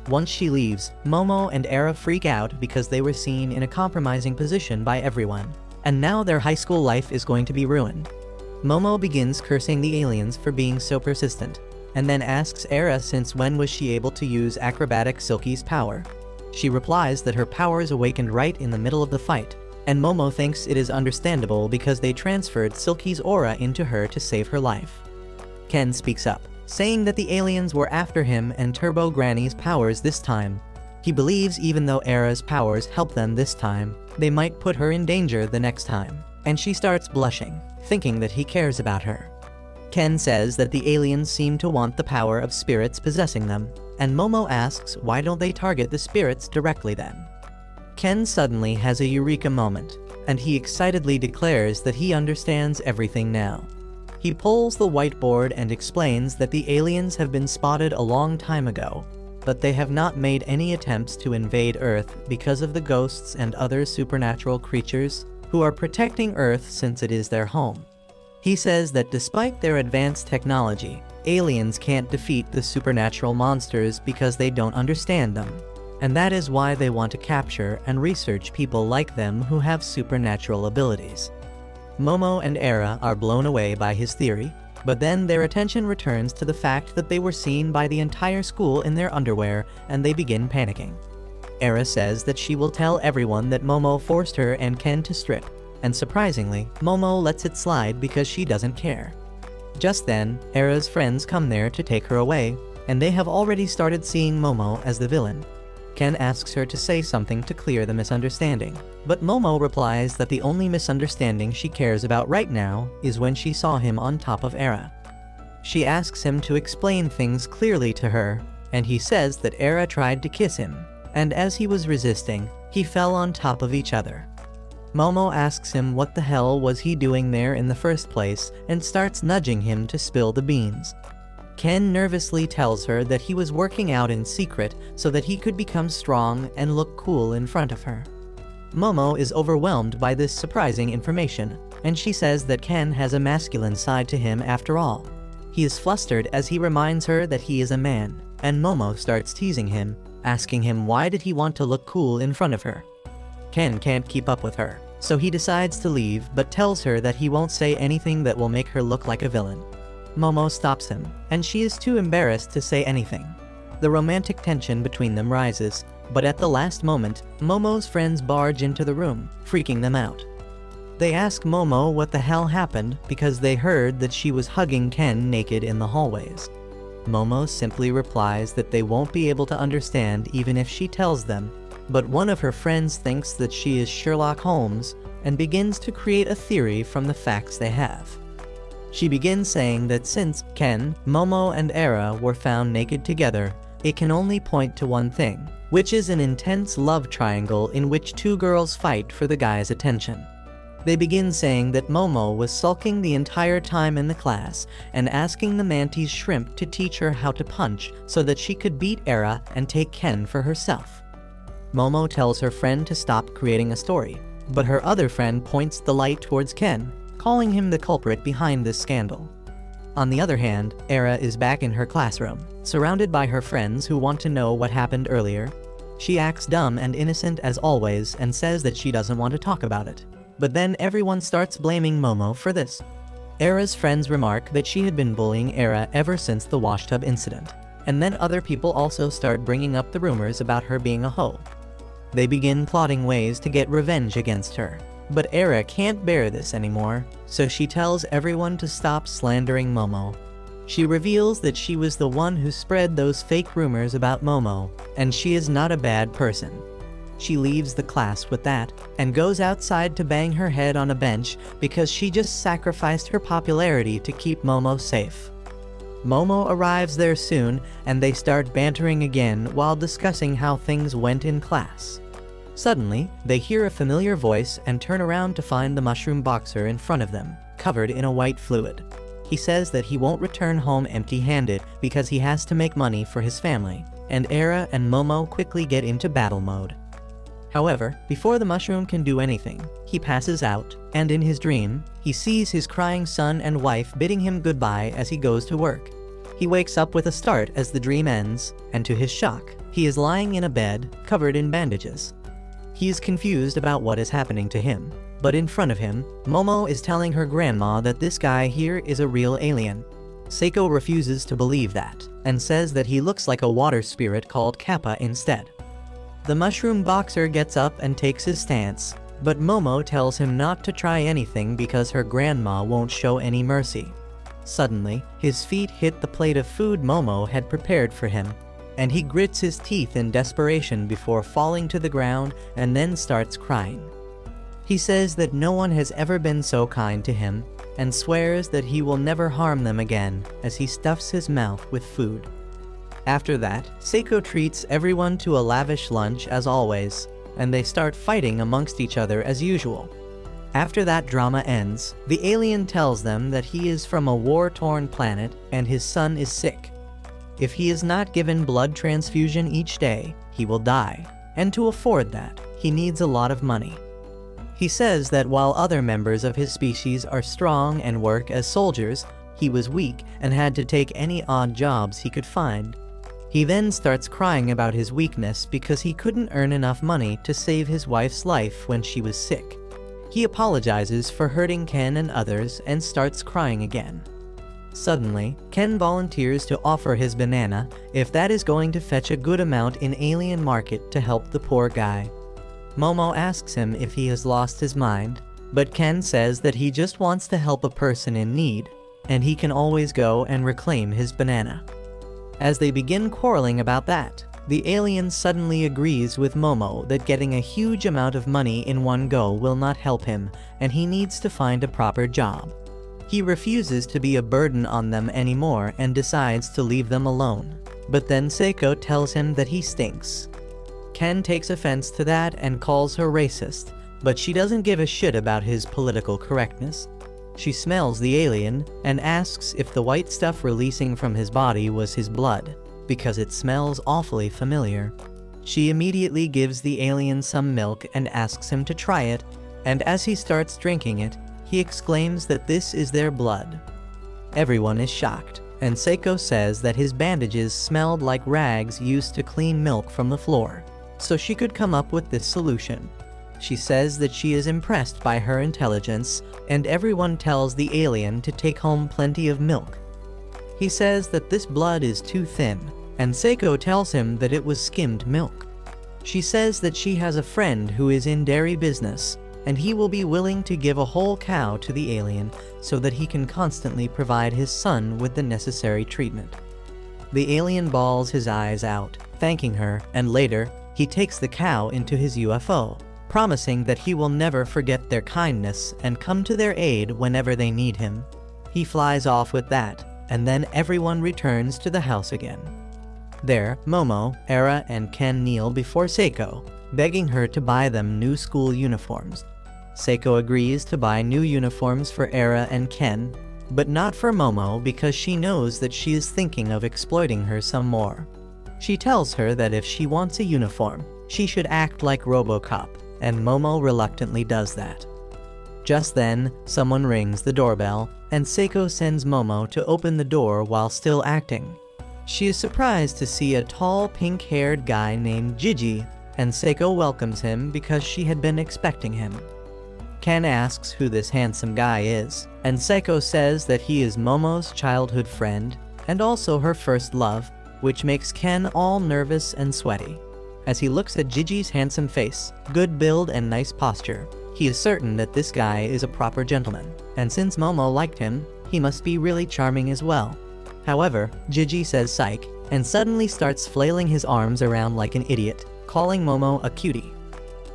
Once she leaves, Momo and Era freak out because they were seen in a compromising position by everyone, and now their high school life is going to be ruined. Momo begins cursing the aliens for being so persistent, and then asks Era since when was she able to use acrobatic Silky's power. She replies that her powers awakened right in the middle of the fight, and Momo thinks it is understandable because they transferred Silky's aura into her to save her life. Ken speaks up, saying that the aliens were after him and Turbo Granny's powers this time. He believes even though Era's powers help them this time, they might put her in danger the next time, and she starts blushing, thinking that he cares about her. Ken says that the aliens seem to want the power of spirits possessing them, and Momo asks why don't they target the spirits directly then. Ken suddenly has a eureka moment, and he excitedly declares that he understands everything now. He pulls the whiteboard and explains that the aliens have been spotted a long time ago, but they have not made any attempts to invade Earth because of the ghosts and other supernatural creatures who are protecting Earth since it is their home. He says that despite their advanced technology, aliens can't defeat the supernatural monsters because they don't understand them, and that is why they want to capture and research people like them who have supernatural abilities. Momo and Era are blown away by his theory, but then their attention returns to the fact that they were seen by the entire school in their underwear, and they begin panicking. Era says that she will tell everyone that Momo forced her and Ken to strip, and surprisingly, Momo lets it slide because she doesn't care. Just then, Era's friends come there to take her away, and they have already started seeing Momo as the villain. Ken asks her to say something to clear the misunderstanding, but Momo replies that the only misunderstanding she cares about right now is when she saw him on top of Era. She asks him to explain things clearly to her, and he says that Era tried to kiss him, and as he was resisting, he fell on top of each other. Momo asks him what the hell was he doing there in the first place and starts nudging him to spill the beans. Ken nervously tells her that he was working out in secret so that he could become strong and look cool in front of her. Momo is overwhelmed by this surprising information, and she says that Ken has a masculine side to him after all. He is flustered as he reminds her that he is a man, and Momo starts teasing him, asking him why did he want to look cool in front of her. Ken can't keep up with her, so he decides to leave but tells her that he won't say anything that will make her look like a villain. Momo stops him, and she is too embarrassed to say anything. The romantic tension between them rises, but at the last moment, Momo's friends barge into the room, freaking them out. They ask Momo what the hell happened because they heard that she was hugging Ken naked in the hallways. Momo simply replies that they won't be able to understand even if she tells them, but one of her friends thinks that she is Sherlock Holmes and begins to create a theory from the facts they have. She begins saying that since Ken, Momo, and Era were found naked together, it can only point to one thing, which is an intense love triangle in which two girls fight for the guy's attention. They begin saying that Momo was sulking the entire time in the class and asking the Mantis shrimp to teach her how to punch so that she could beat Era and take Ken for herself. Momo tells her friend to stop creating a story, but her other friend points the light towards Ken, calling him the culprit behind this scandal. On the other hand, Era is back in her classroom, surrounded by her friends who want to know what happened earlier. She acts dumb and innocent as always and says that she doesn't want to talk about it. But then everyone starts blaming Momo for this. Era's friends remark that she had been bullying Era ever since the washtub incident, and then other people also start bringing up the rumors about her being a hoe. They begin plotting ways to get revenge against her, but Era can't bear this anymore, so she tells everyone to stop slandering Momo. She reveals that she was the one who spread those fake rumors about Momo, and she is not a bad person. She leaves the class with that, and goes outside to bang her head on a bench because she just sacrificed her popularity to keep Momo safe. Momo arrives there soon, and they start bantering again while discussing how things went in class. Suddenly, they hear a familiar voice and turn around to find the mushroom boxer in front of them, covered in a white fluid. He says that he won't return home empty-handed because he has to make money for his family, and Era and Momo quickly get into battle mode. However, before the mushroom can do anything, he passes out, and in his dream, he sees his crying son and wife bidding him goodbye as he goes to work. He wakes up with a start as the dream ends, and to his shock, he is lying in a bed, covered in bandages. He is confused about what is happening to him, but in front of him, Momo is telling her grandma that this guy here is a real alien. Seiko refuses to believe that, and says that he looks like a water spirit called Kappa instead. The mushroom boxer gets up and takes his stance, but Momo tells him not to try anything because her grandma won't show any mercy. Suddenly, his feet hit the plate of food Momo had prepared for him, and he grits his teeth in desperation before falling to the ground and then starts crying. He says that no one has ever been so kind to him, and swears that he will never harm them again as he stuffs his mouth with food. After that, Seiko treats everyone to a lavish lunch as always, and they start fighting amongst each other as usual. After that drama ends, the alien tells them that he is from a war-torn planet and his son is sick. If he is not given blood transfusion each day, he will die, and to afford that, he needs a lot of money. He says that while other members of his species are strong and work as soldiers, he was weak and had to take any odd jobs he could find. He then starts crying about his weakness because he couldn't earn enough money to save his wife's life when she was sick. He apologizes for hurting Ken and others and starts crying again. Suddenly, Ken volunteers to offer his banana if that is going to fetch a good amount in alien market to help the poor guy. Momo asks him if he has lost his mind, but Ken says that he just wants to help a person in need, and he can always go and reclaim his banana. As they begin quarreling about that, the alien suddenly agrees with Momo that getting a huge amount of money in one go will not help him, and he needs to find a proper job. He refuses to be a burden on them anymore and decides to leave them alone. But then Seiko tells him that he stinks. Ken takes offense to that and calls her racist, but she doesn't give a shit about his political correctness. She smells the alien and asks if the white stuff releasing from his body was his blood, because it smells awfully familiar. She immediately gives the alien some milk and asks him to try it, and as he starts drinking it, he exclaims that this is their blood. Everyone is shocked, and Seiko says that his bandages smelled like rags used to clean milk from the floor, so she could come up with this solution. She says that she is impressed by her intelligence, and everyone tells the alien to take home plenty of milk. He says that this blood is too thin, and Seiko tells him that it was skimmed milk. She says that she has a friend who is in dairy business, and he will be willing to give a whole cow to the alien so that he can constantly provide his son with the necessary treatment. The alien bawls his eyes out, thanking her, and later, he takes the cow into his UFO, promising that he will never forget their kindness and come to their aid whenever they need him. He flies off with that, and then everyone returns to the house again. There, Momo, Era, and Ken kneel before Seiko, begging her to buy them new school uniforms. Seiko agrees to buy new uniforms for Era and Ken, but not for Momo because she knows that she is thinking of exploiting her some more. She tells her that if she wants a uniform, she should act like RoboCop, and Momo reluctantly does that. Just then, someone rings the doorbell, and Seiko sends Momo to open the door while still acting. She is surprised to see a tall, pink-haired guy named Gigi, and Seiko welcomes him because she had been expecting him. Ken asks who this handsome guy is, and Seiko says that he is Momo's childhood friend, and also her first love, which makes Ken all nervous and sweaty. As he looks at Gigi's handsome face, good build and nice posture, he is certain that this guy is a proper gentleman, and since Momo liked him, he must be really charming as well. However, Gigi says psych, and suddenly starts flailing his arms around like an idiot, calling Momo a cutie.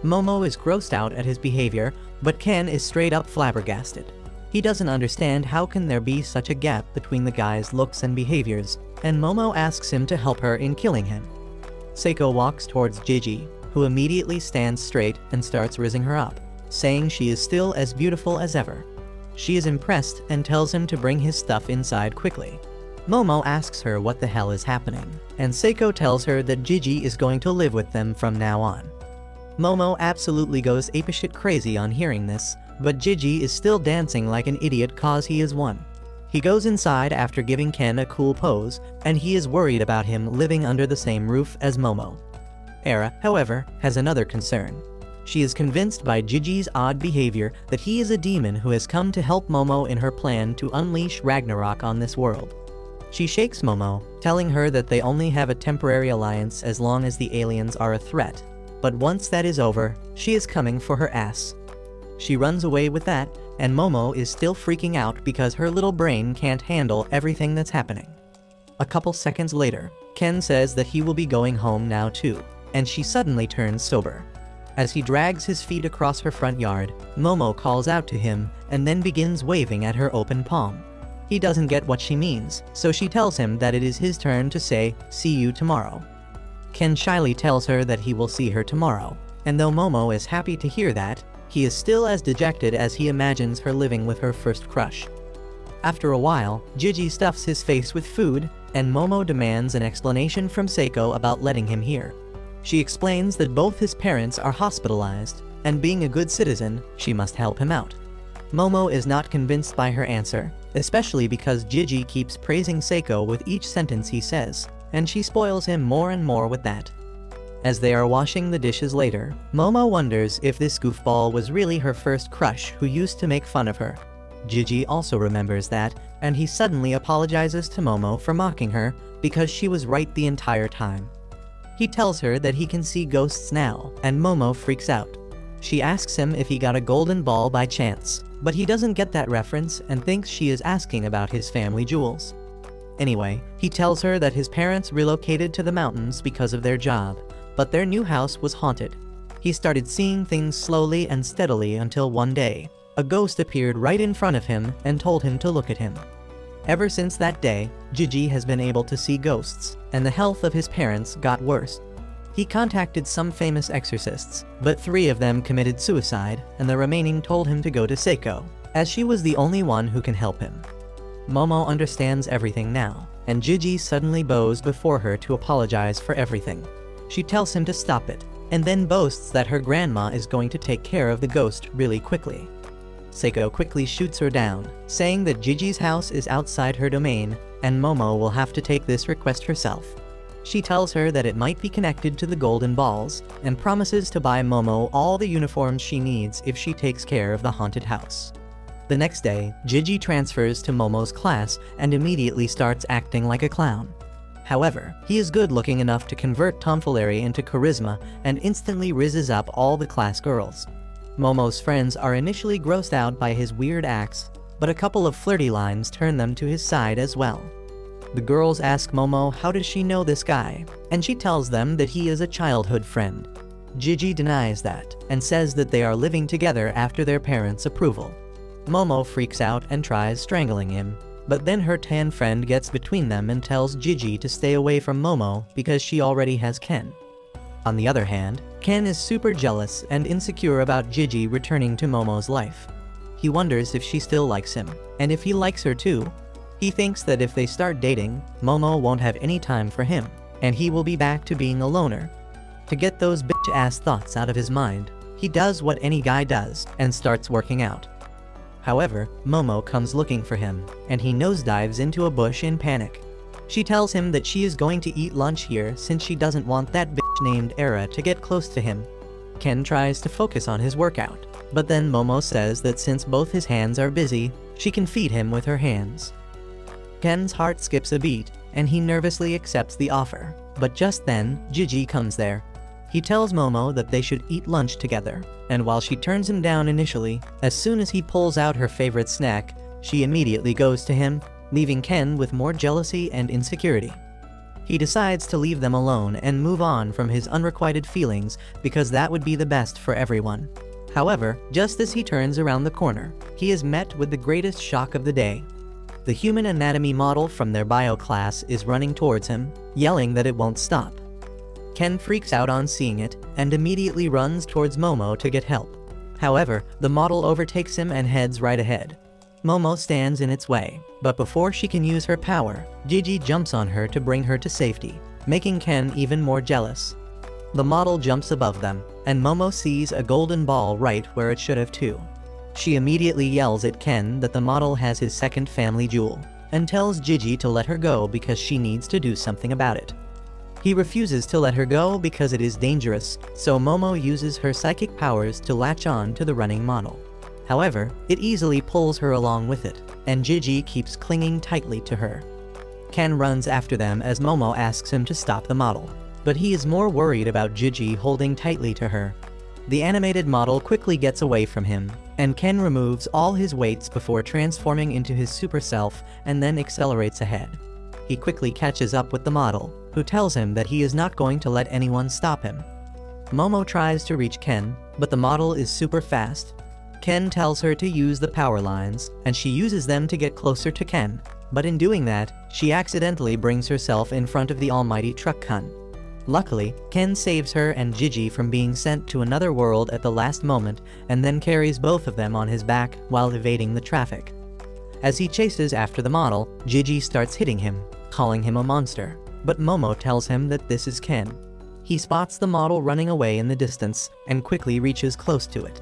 Momo is grossed out at his behavior, but Ken is straight up flabbergasted. He doesn't understand how can there be such a gap between the guy's looks and behaviors, and Momo asks him to help her in killing him. Seiko walks towards Gigi, who immediately stands straight and starts rizzing her up, saying she is still as beautiful as ever. She is impressed and tells him to bring his stuff inside quickly. Momo asks her what the hell is happening, and Seiko tells her that Gigi is going to live with them from now on. Momo absolutely goes apeshit crazy on hearing this, but Gigi is still dancing like an idiot cause he is one. He goes inside after giving Ken a cool pose, and he is worried about him living under the same roof as Momo. Era, however, has another concern. She is convinced by Gigi's odd behavior that he is a demon who has come to help Momo in her plan to unleash Ragnarok on this world. She shakes Momo, telling her that they only have a temporary alliance as long as the aliens are a threat, but once that is over, she is coming for her ass. She runs away with that, and Momo is still freaking out because her little brain can't handle everything that's happening. A couple seconds later, Ken says that he will be going home now too, and she suddenly turns sober. As he drags his feet across her front yard, Momo calls out to him and then begins waving at her open palm. He doesn't get what she means, so she tells him that it is his turn to say, "See you tomorrow." Ken shyly tells her that he will see her tomorrow, and though Momo is happy to hear that, he is still as dejected as he imagines her living with her first crush. After a while, Gigi stuffs his face with food, and Momo demands an explanation from Seiko about letting him hear. She explains that both his parents are hospitalized, and being a good citizen, she must help him out. Momo is not convinced by her answer, especially because Gigi keeps praising Seiko with each sentence he says, and she spoils him more and more with that. As they are washing the dishes later, Momo wonders if this goofball was really her first crush who used to make fun of her. Gigi also remembers that, and he suddenly apologizes to Momo for mocking her because she was right the entire time. He tells her that he can see ghosts now, and Momo freaks out. She asks him if he got a golden ball by chance, but he doesn't get that reference and thinks she is asking about his family jewels. Anyway, he tells her that his parents relocated to the mountains because of their job, but their new house was haunted. He started seeing things slowly and steadily until one day, a ghost appeared right in front of him and told him to look at him. Ever since that day, Gigi has been able to see ghosts, and the health of his parents got worse. He contacted some famous exorcists, but 3 of them committed suicide, and the remaining told him to go to Seiko, as she was the only one who can help him. Momo understands everything now, and Gigi suddenly bows before her to apologize for everything. She tells him to stop it, and then boasts that her grandma is going to take care of the ghost really quickly. Seiko quickly shoots her down, saying that Gigi's house is outside her domain, and Momo will have to take this request herself. She tells her that it might be connected to the golden balls, and promises to buy Momo all the uniforms she needs if she takes care of the haunted house. The next day, Gigi transfers to Momo's class and immediately starts acting like a clown. However, he is good looking enough to convert tomfoolery into charisma and instantly rizzes up all the class girls. Momo's friends are initially grossed out by his weird acts, but a couple of flirty lines turn them to his side as well. The girls ask Momo how does she know this guy, and she tells them that he is a childhood friend. Gigi denies that, and says that they are living together after their parents' approval. Momo freaks out and tries strangling him, but then her tan friend gets between them and tells Gigi to stay away from Momo because she already has Ken. On the other hand, Ken is super jealous and insecure about Gigi returning to Momo's life. He wonders if she still likes him, and if he likes her too. He thinks that if they start dating, Momo won't have any time for him, and he will be back to being a loner. To get those bitch-ass thoughts out of his mind, he does what any guy does and starts working out. However, Momo comes looking for him, and he nosedives into a bush in panic. She tells him that she is going to eat lunch here since she doesn't want that bitch named Era to get close to him. Ken tries to focus on his workout, but then Momo says that since both his hands are busy, she can feed him with her hands. Ken's heart skips a beat, and he nervously accepts the offer, but just then, Gigi comes there. He tells Momo that they should eat lunch together, and while she turns him down initially, as soon as he pulls out her favorite snack, she immediately goes to him, leaving Ken with more jealousy and insecurity. He decides to leave them alone and move on from his unrequited feelings because that would be the best for everyone. However, just as he turns around the corner, he is met with the greatest shock of the day. The human anatomy model from their bio class is running towards him, yelling that it won't stop. Ken freaks out on seeing it and immediately runs towards Momo to get help. However, the model overtakes him and heads right ahead. Momo stands in its way, but before she can use her power, Gigi jumps on her to bring her to safety, making Ken even more jealous. The model jumps above them, and Momo sees a golden ball right where it should have too. She immediately yells at Ken that the model has his second family jewel, and tells Gigi to let her go because she needs to do something about it. He refuses to let her go because it is dangerous, so Momo uses her psychic powers to latch on to the running model. However, it easily pulls her along with it, and Gigi keeps clinging tightly to her. Ken runs after them as Momo asks him to stop the model, but he is more worried about Gigi holding tightly to her. The animated model quickly gets away from him, and Ken removes all his weights before transforming into his super self and then accelerates ahead. He quickly catches up with the model, who tells him that he is not going to let anyone stop him. Momo tries to reach Ken, but the model is super fast. Ken tells her to use the power lines, and she uses them to get closer to Ken, but in doing that, she accidentally brings herself in front of the almighty truck Kun. Luckily, Ken saves her and Gigi from being sent to another world at the last moment and then carries both of them on his back while evading the traffic. As he chases after the model, Gigi starts hitting him, calling him a monster, but Momo tells him that this is Ken. He spots the model running away in the distance and quickly reaches close to it.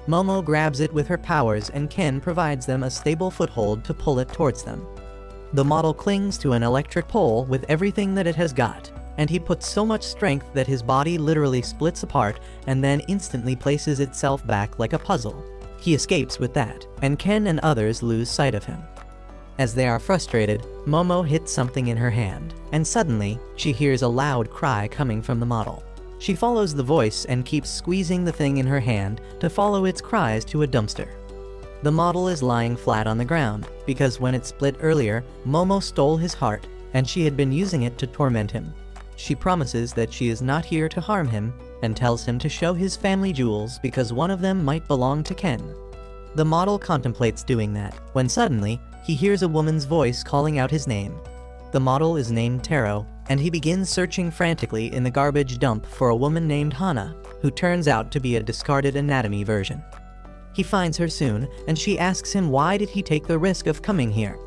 Momo grabs it with her powers and Ken provides them a stable foothold to pull it towards them. The model clings to an electric pole with everything that it has got, and he puts so much strength that his body literally splits apart and then instantly places itself back like a puzzle. He escapes with that, and Ken and others lose sight of him. As they are frustrated, Momo hits something in her hand, and suddenly, she hears a loud cry coming from the model. She follows the voice and keeps squeezing the thing in her hand to follow its cries to a dumpster. The model is lying flat on the ground, because when it split earlier, Momo stole his heart, and she had been using it to torment him. She promises that she is not here to harm him, and tells him to show his family jewels because one of them might belong to Ken. The model contemplates doing that, when suddenly, he hears a woman's voice calling out his name. The model is named Taro, and he begins searching frantically in the garbage dump for a woman named Hana, who turns out to be a discarded anatomy version. He finds her soon, and she asks him why did he take the risk of coming here.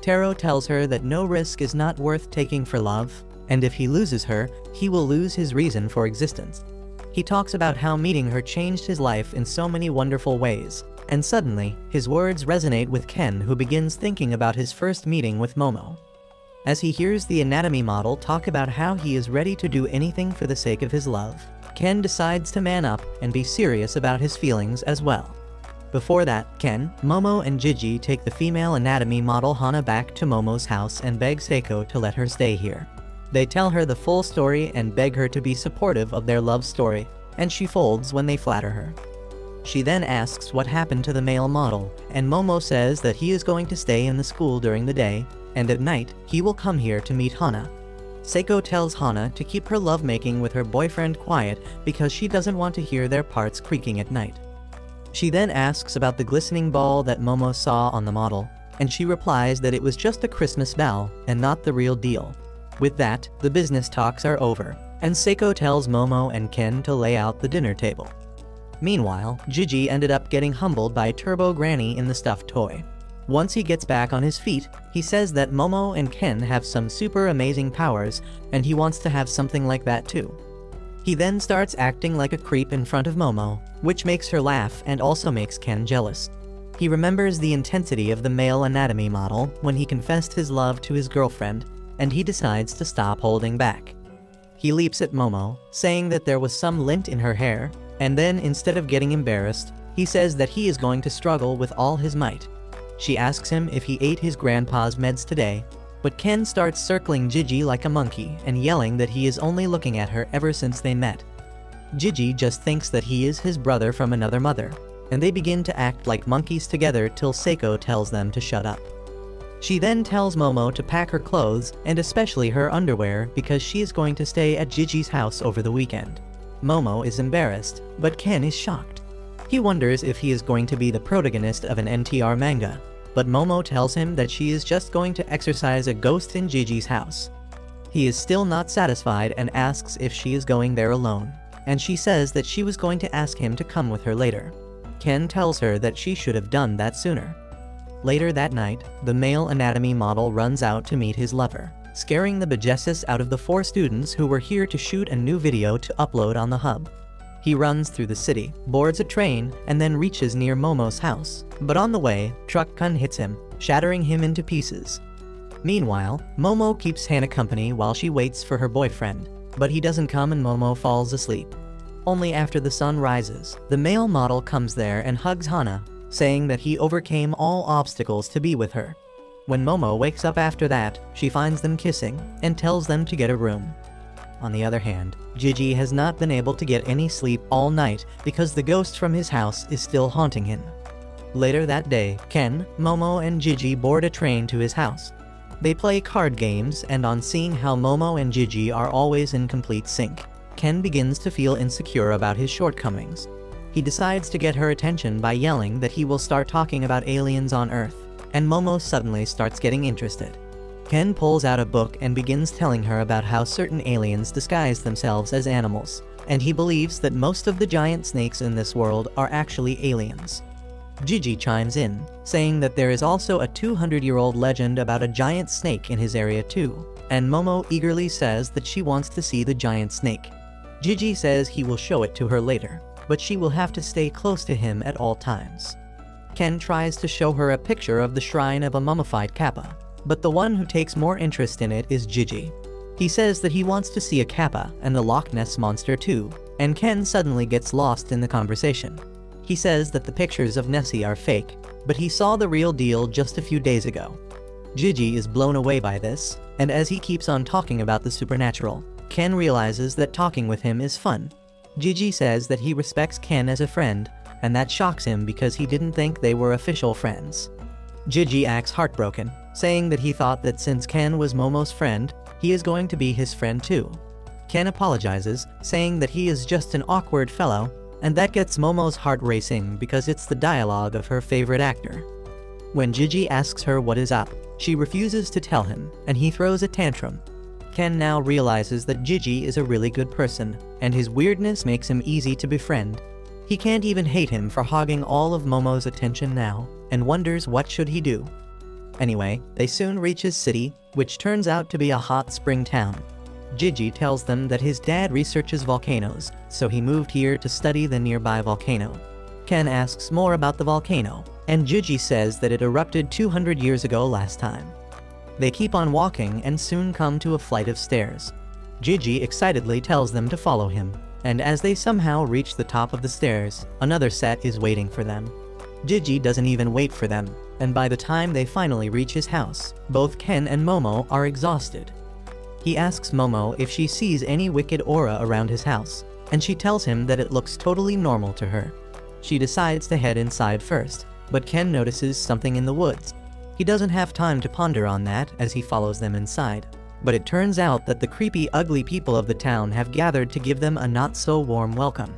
Taro tells her that no risk is not worth taking for love, and if he loses her, he will lose his reason for existence. He talks about how meeting her changed his life in so many wonderful ways, and suddenly, his words resonate with Ken, who begins thinking about his first meeting with Momo. As he hears the anatomy model talk about how he is ready to do anything for the sake of his love, Ken decides to man up and be serious about his feelings as well. Before that, Ken, Momo, and Gigi take the female anatomy model Hana back to Momo's house and beg Seiko to let her stay here. They tell her the full story and beg her to be supportive of their love story, and she folds when they flatter her. She then asks what happened to the male model, and Momo says that he is going to stay in the school during the day, and at night, he will come here to meet Hana. Seiko tells Hana to keep her lovemaking with her boyfriend quiet because she doesn't want to hear their parts creaking at night. She then asks about the glistening ball that Momo saw on the model, and she replies that it was just a Christmas bell and not the real deal. With that, the business talks are over, and Seiko tells Momo and Ken to lay out the dinner table. Meanwhile, Gigi ended up getting humbled by Turbo Granny in the stuffed toy. Once he gets back on his feet, he says that Momo and Ken have some super amazing powers, and he wants to have something like that too. He then starts acting like a creep in front of Momo, which makes her laugh and also makes Ken jealous. He remembers the intensity of the male anatomy model when he confessed his love to his girlfriend, and he decides to stop holding back. He leaps at Momo, saying that there was some lint in her hair, and then instead of getting embarrassed, he says that he is going to struggle with all his might. She asks him if he ate his grandpa's meds today, but Ken starts circling Gigi like a monkey and yelling that he is only looking at her ever since they met. Gigi just thinks that he is his brother from another mother, and they begin to act like monkeys together till Seiko tells them to shut up. She then tells Momo to pack her clothes and especially her underwear because she is going to stay at Gigi's house over the weekend. Momo is embarrassed, but Ken is shocked. He wonders if he is going to be the protagonist of an NTR manga, but Momo tells him that she is just going to exorcise a ghost in Gigi's house. He is still not satisfied and asks if she is going there alone, and she says that she was going to ask him to come with her later. Ken tells her that she should have done that sooner. Later that night, the male anatomy model runs out to meet his lover, scaring the bejesus out of the 4 students who were here to shoot a new video to upload on the hub. He runs through the city, boards a train, and then reaches near Momo's house. But on the way, Truck Kun hits him, shattering him into pieces. Meanwhile, Momo keeps Hana company while she waits for her boyfriend, but he doesn't come and Momo falls asleep. Only after the sun rises, the male model comes there and hugs Hana, saying that he overcame all obstacles to be with her. When Momo wakes up after that, she finds them kissing and tells them to get a room. On the other hand, Gigi has not been able to get any sleep all night because the ghost from his house is still haunting him. Later that day, Ken, Momo, and Gigi board a train to his house. They play card games, and on seeing how Momo and Gigi are always in complete sync, Ken begins to feel insecure about his shortcomings. He decides to get her attention by yelling that he will start talking about aliens on Earth, and Momo suddenly starts getting interested. Ken pulls out a book and begins telling her about how certain aliens disguise themselves as animals, and he believes that most of the giant snakes in this world are actually aliens. Gigi chimes in, saying that there is also a 200-year-old legend about a giant snake in his area too, and Momo eagerly says that she wants to see the giant snake. Gigi says he will show it to her later, but she will have to stay close to him at all times. Ken tries to show her a picture of the shrine of a mummified kappa, but the one who takes more interest in it is Gigi. He says that he wants to see a kappa and the Loch Ness monster too, and Ken suddenly gets lost in the conversation. He says that the pictures of Nessie are fake, but he saw the real deal just a few days ago. Gigi is blown away by this, and as he keeps on talking about the supernatural, Ken realizes that talking with him is fun. Gigi says that he respects Ken as a friend, and that shocks him because he didn't think they were official friends. Gigi acts heartbroken, saying that he thought that since Ken was Momo's friend, he is going to be his friend too. Ken apologizes, saying that he is just an awkward fellow, and that gets Momo's heart racing because it's the dialogue of her favorite actor. When Gigi asks her what is up, she refuses to tell him, and he throws a tantrum. Ken now realizes that Gigi is a really good person, and his weirdness makes him easy to befriend. He can't even hate him for hogging all of Momo's attention now, and wonders what should he do. Anyway, they soon reach his city, which turns out to be a hot spring town. Gigi tells them that his dad researches volcanoes, so he moved here to study the nearby volcano. Ken asks more about the volcano, and Gigi says that it erupted 200 years ago last time. They keep on walking and soon come to a flight of stairs. Gigi excitedly tells them to follow him, and as they somehow reach the top of the stairs, another set is waiting for them. Gigi doesn't even wait for them, and by the time they finally reach his house, both Ken and Momo are exhausted. He asks Momo if she sees any wicked aura around his house, and she tells him that it looks totally normal to her. She decides to head inside first, but Ken notices something in the woods. He doesn't have time to ponder on that as he follows them inside, but it turns out that the creepy, ugly people of the town have gathered to give them a not-so-warm welcome.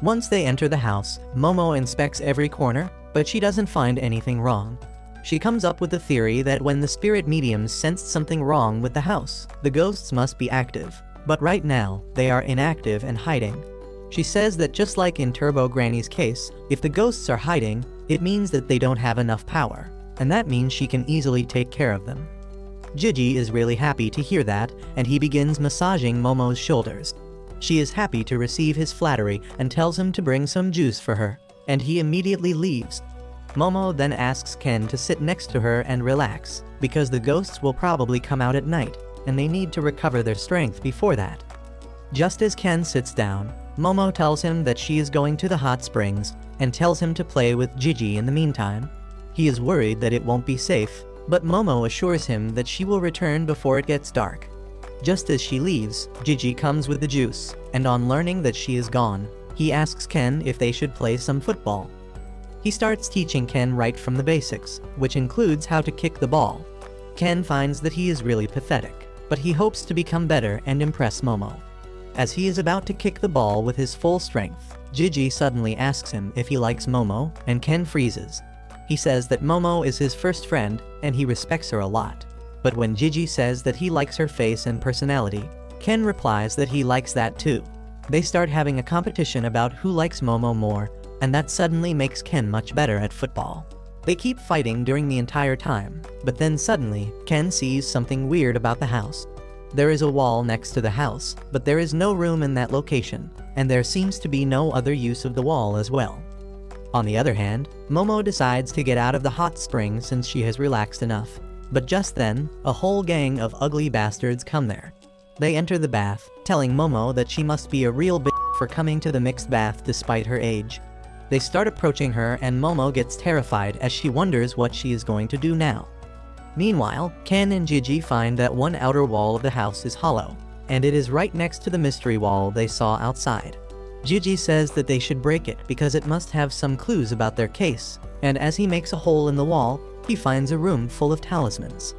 Once they enter the house, Momo inspects every corner, but she doesn't find anything wrong. She comes up with the theory that when the spirit mediums sensed something wrong with the house, the ghosts must be active. But right now, they are inactive and hiding. She says that just like in Turbo Granny's case, if the ghosts are hiding, it means that they don't have enough power, and that means she can easily take care of them. Gigi is really happy to hear that, and he begins massaging Momo's shoulders. She is happy to receive his flattery and tells him to bring some juice for her, and he immediately leaves. Momo then asks Ken to sit next to her and relax, because the ghosts will probably come out at night, and they need to recover their strength before that. Just as Ken sits down, Momo tells him that she is going to the hot springs, and tells him to play with Gigi in the meantime. He is worried that it won't be safe, but Momo assures him that she will return before it gets dark. Just as she leaves, Gigi comes with the juice, and on learning that she is gone, he asks Ken if they should play some football. He starts teaching Ken right from the basics, which includes how to kick the ball. Ken finds that he is really pathetic, but he hopes to become better and impress Momo. As he is about to kick the ball with his full strength, Gigi suddenly asks him if he likes Momo, and Ken freezes. He says that Momo is his first friend, and he respects her a lot. But when Gigi says that he likes her face and personality, Ken replies that he likes that too. They start having a competition about who likes Momo more, and that suddenly makes Ken much better at football. They keep fighting during the entire time, but then suddenly, Ken sees something weird about the house. There is a wall next to the house, but there is no room in that location, and there seems to be no other use of the wall as well. On the other hand, Momo decides to get out of the hot spring since she has relaxed enough. But just then, a whole gang of ugly bastards come there. They enter the bath, telling Momo that she must be a real bitch for coming to the mixed bath despite her age. They start approaching her and Momo gets terrified as she wonders what she is going to do now. Meanwhile, Ken and Gigi find that one outer wall of the house is hollow, and it is right next to the mystery wall they saw outside. Gigi says that they should break it because it must have some clues about their case, and as he makes a hole in the wall, he finds a room full of talismans.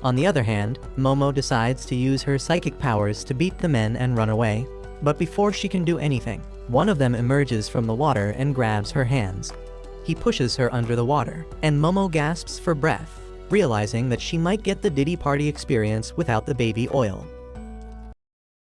On the other hand, Momo decides to use her psychic powers to beat the men and run away, but before she can do anything, one of them emerges from the water and grabs her hands. He pushes her under the water, and Momo gasps for breath, realizing that she might get the Diddy Party experience without the baby oil.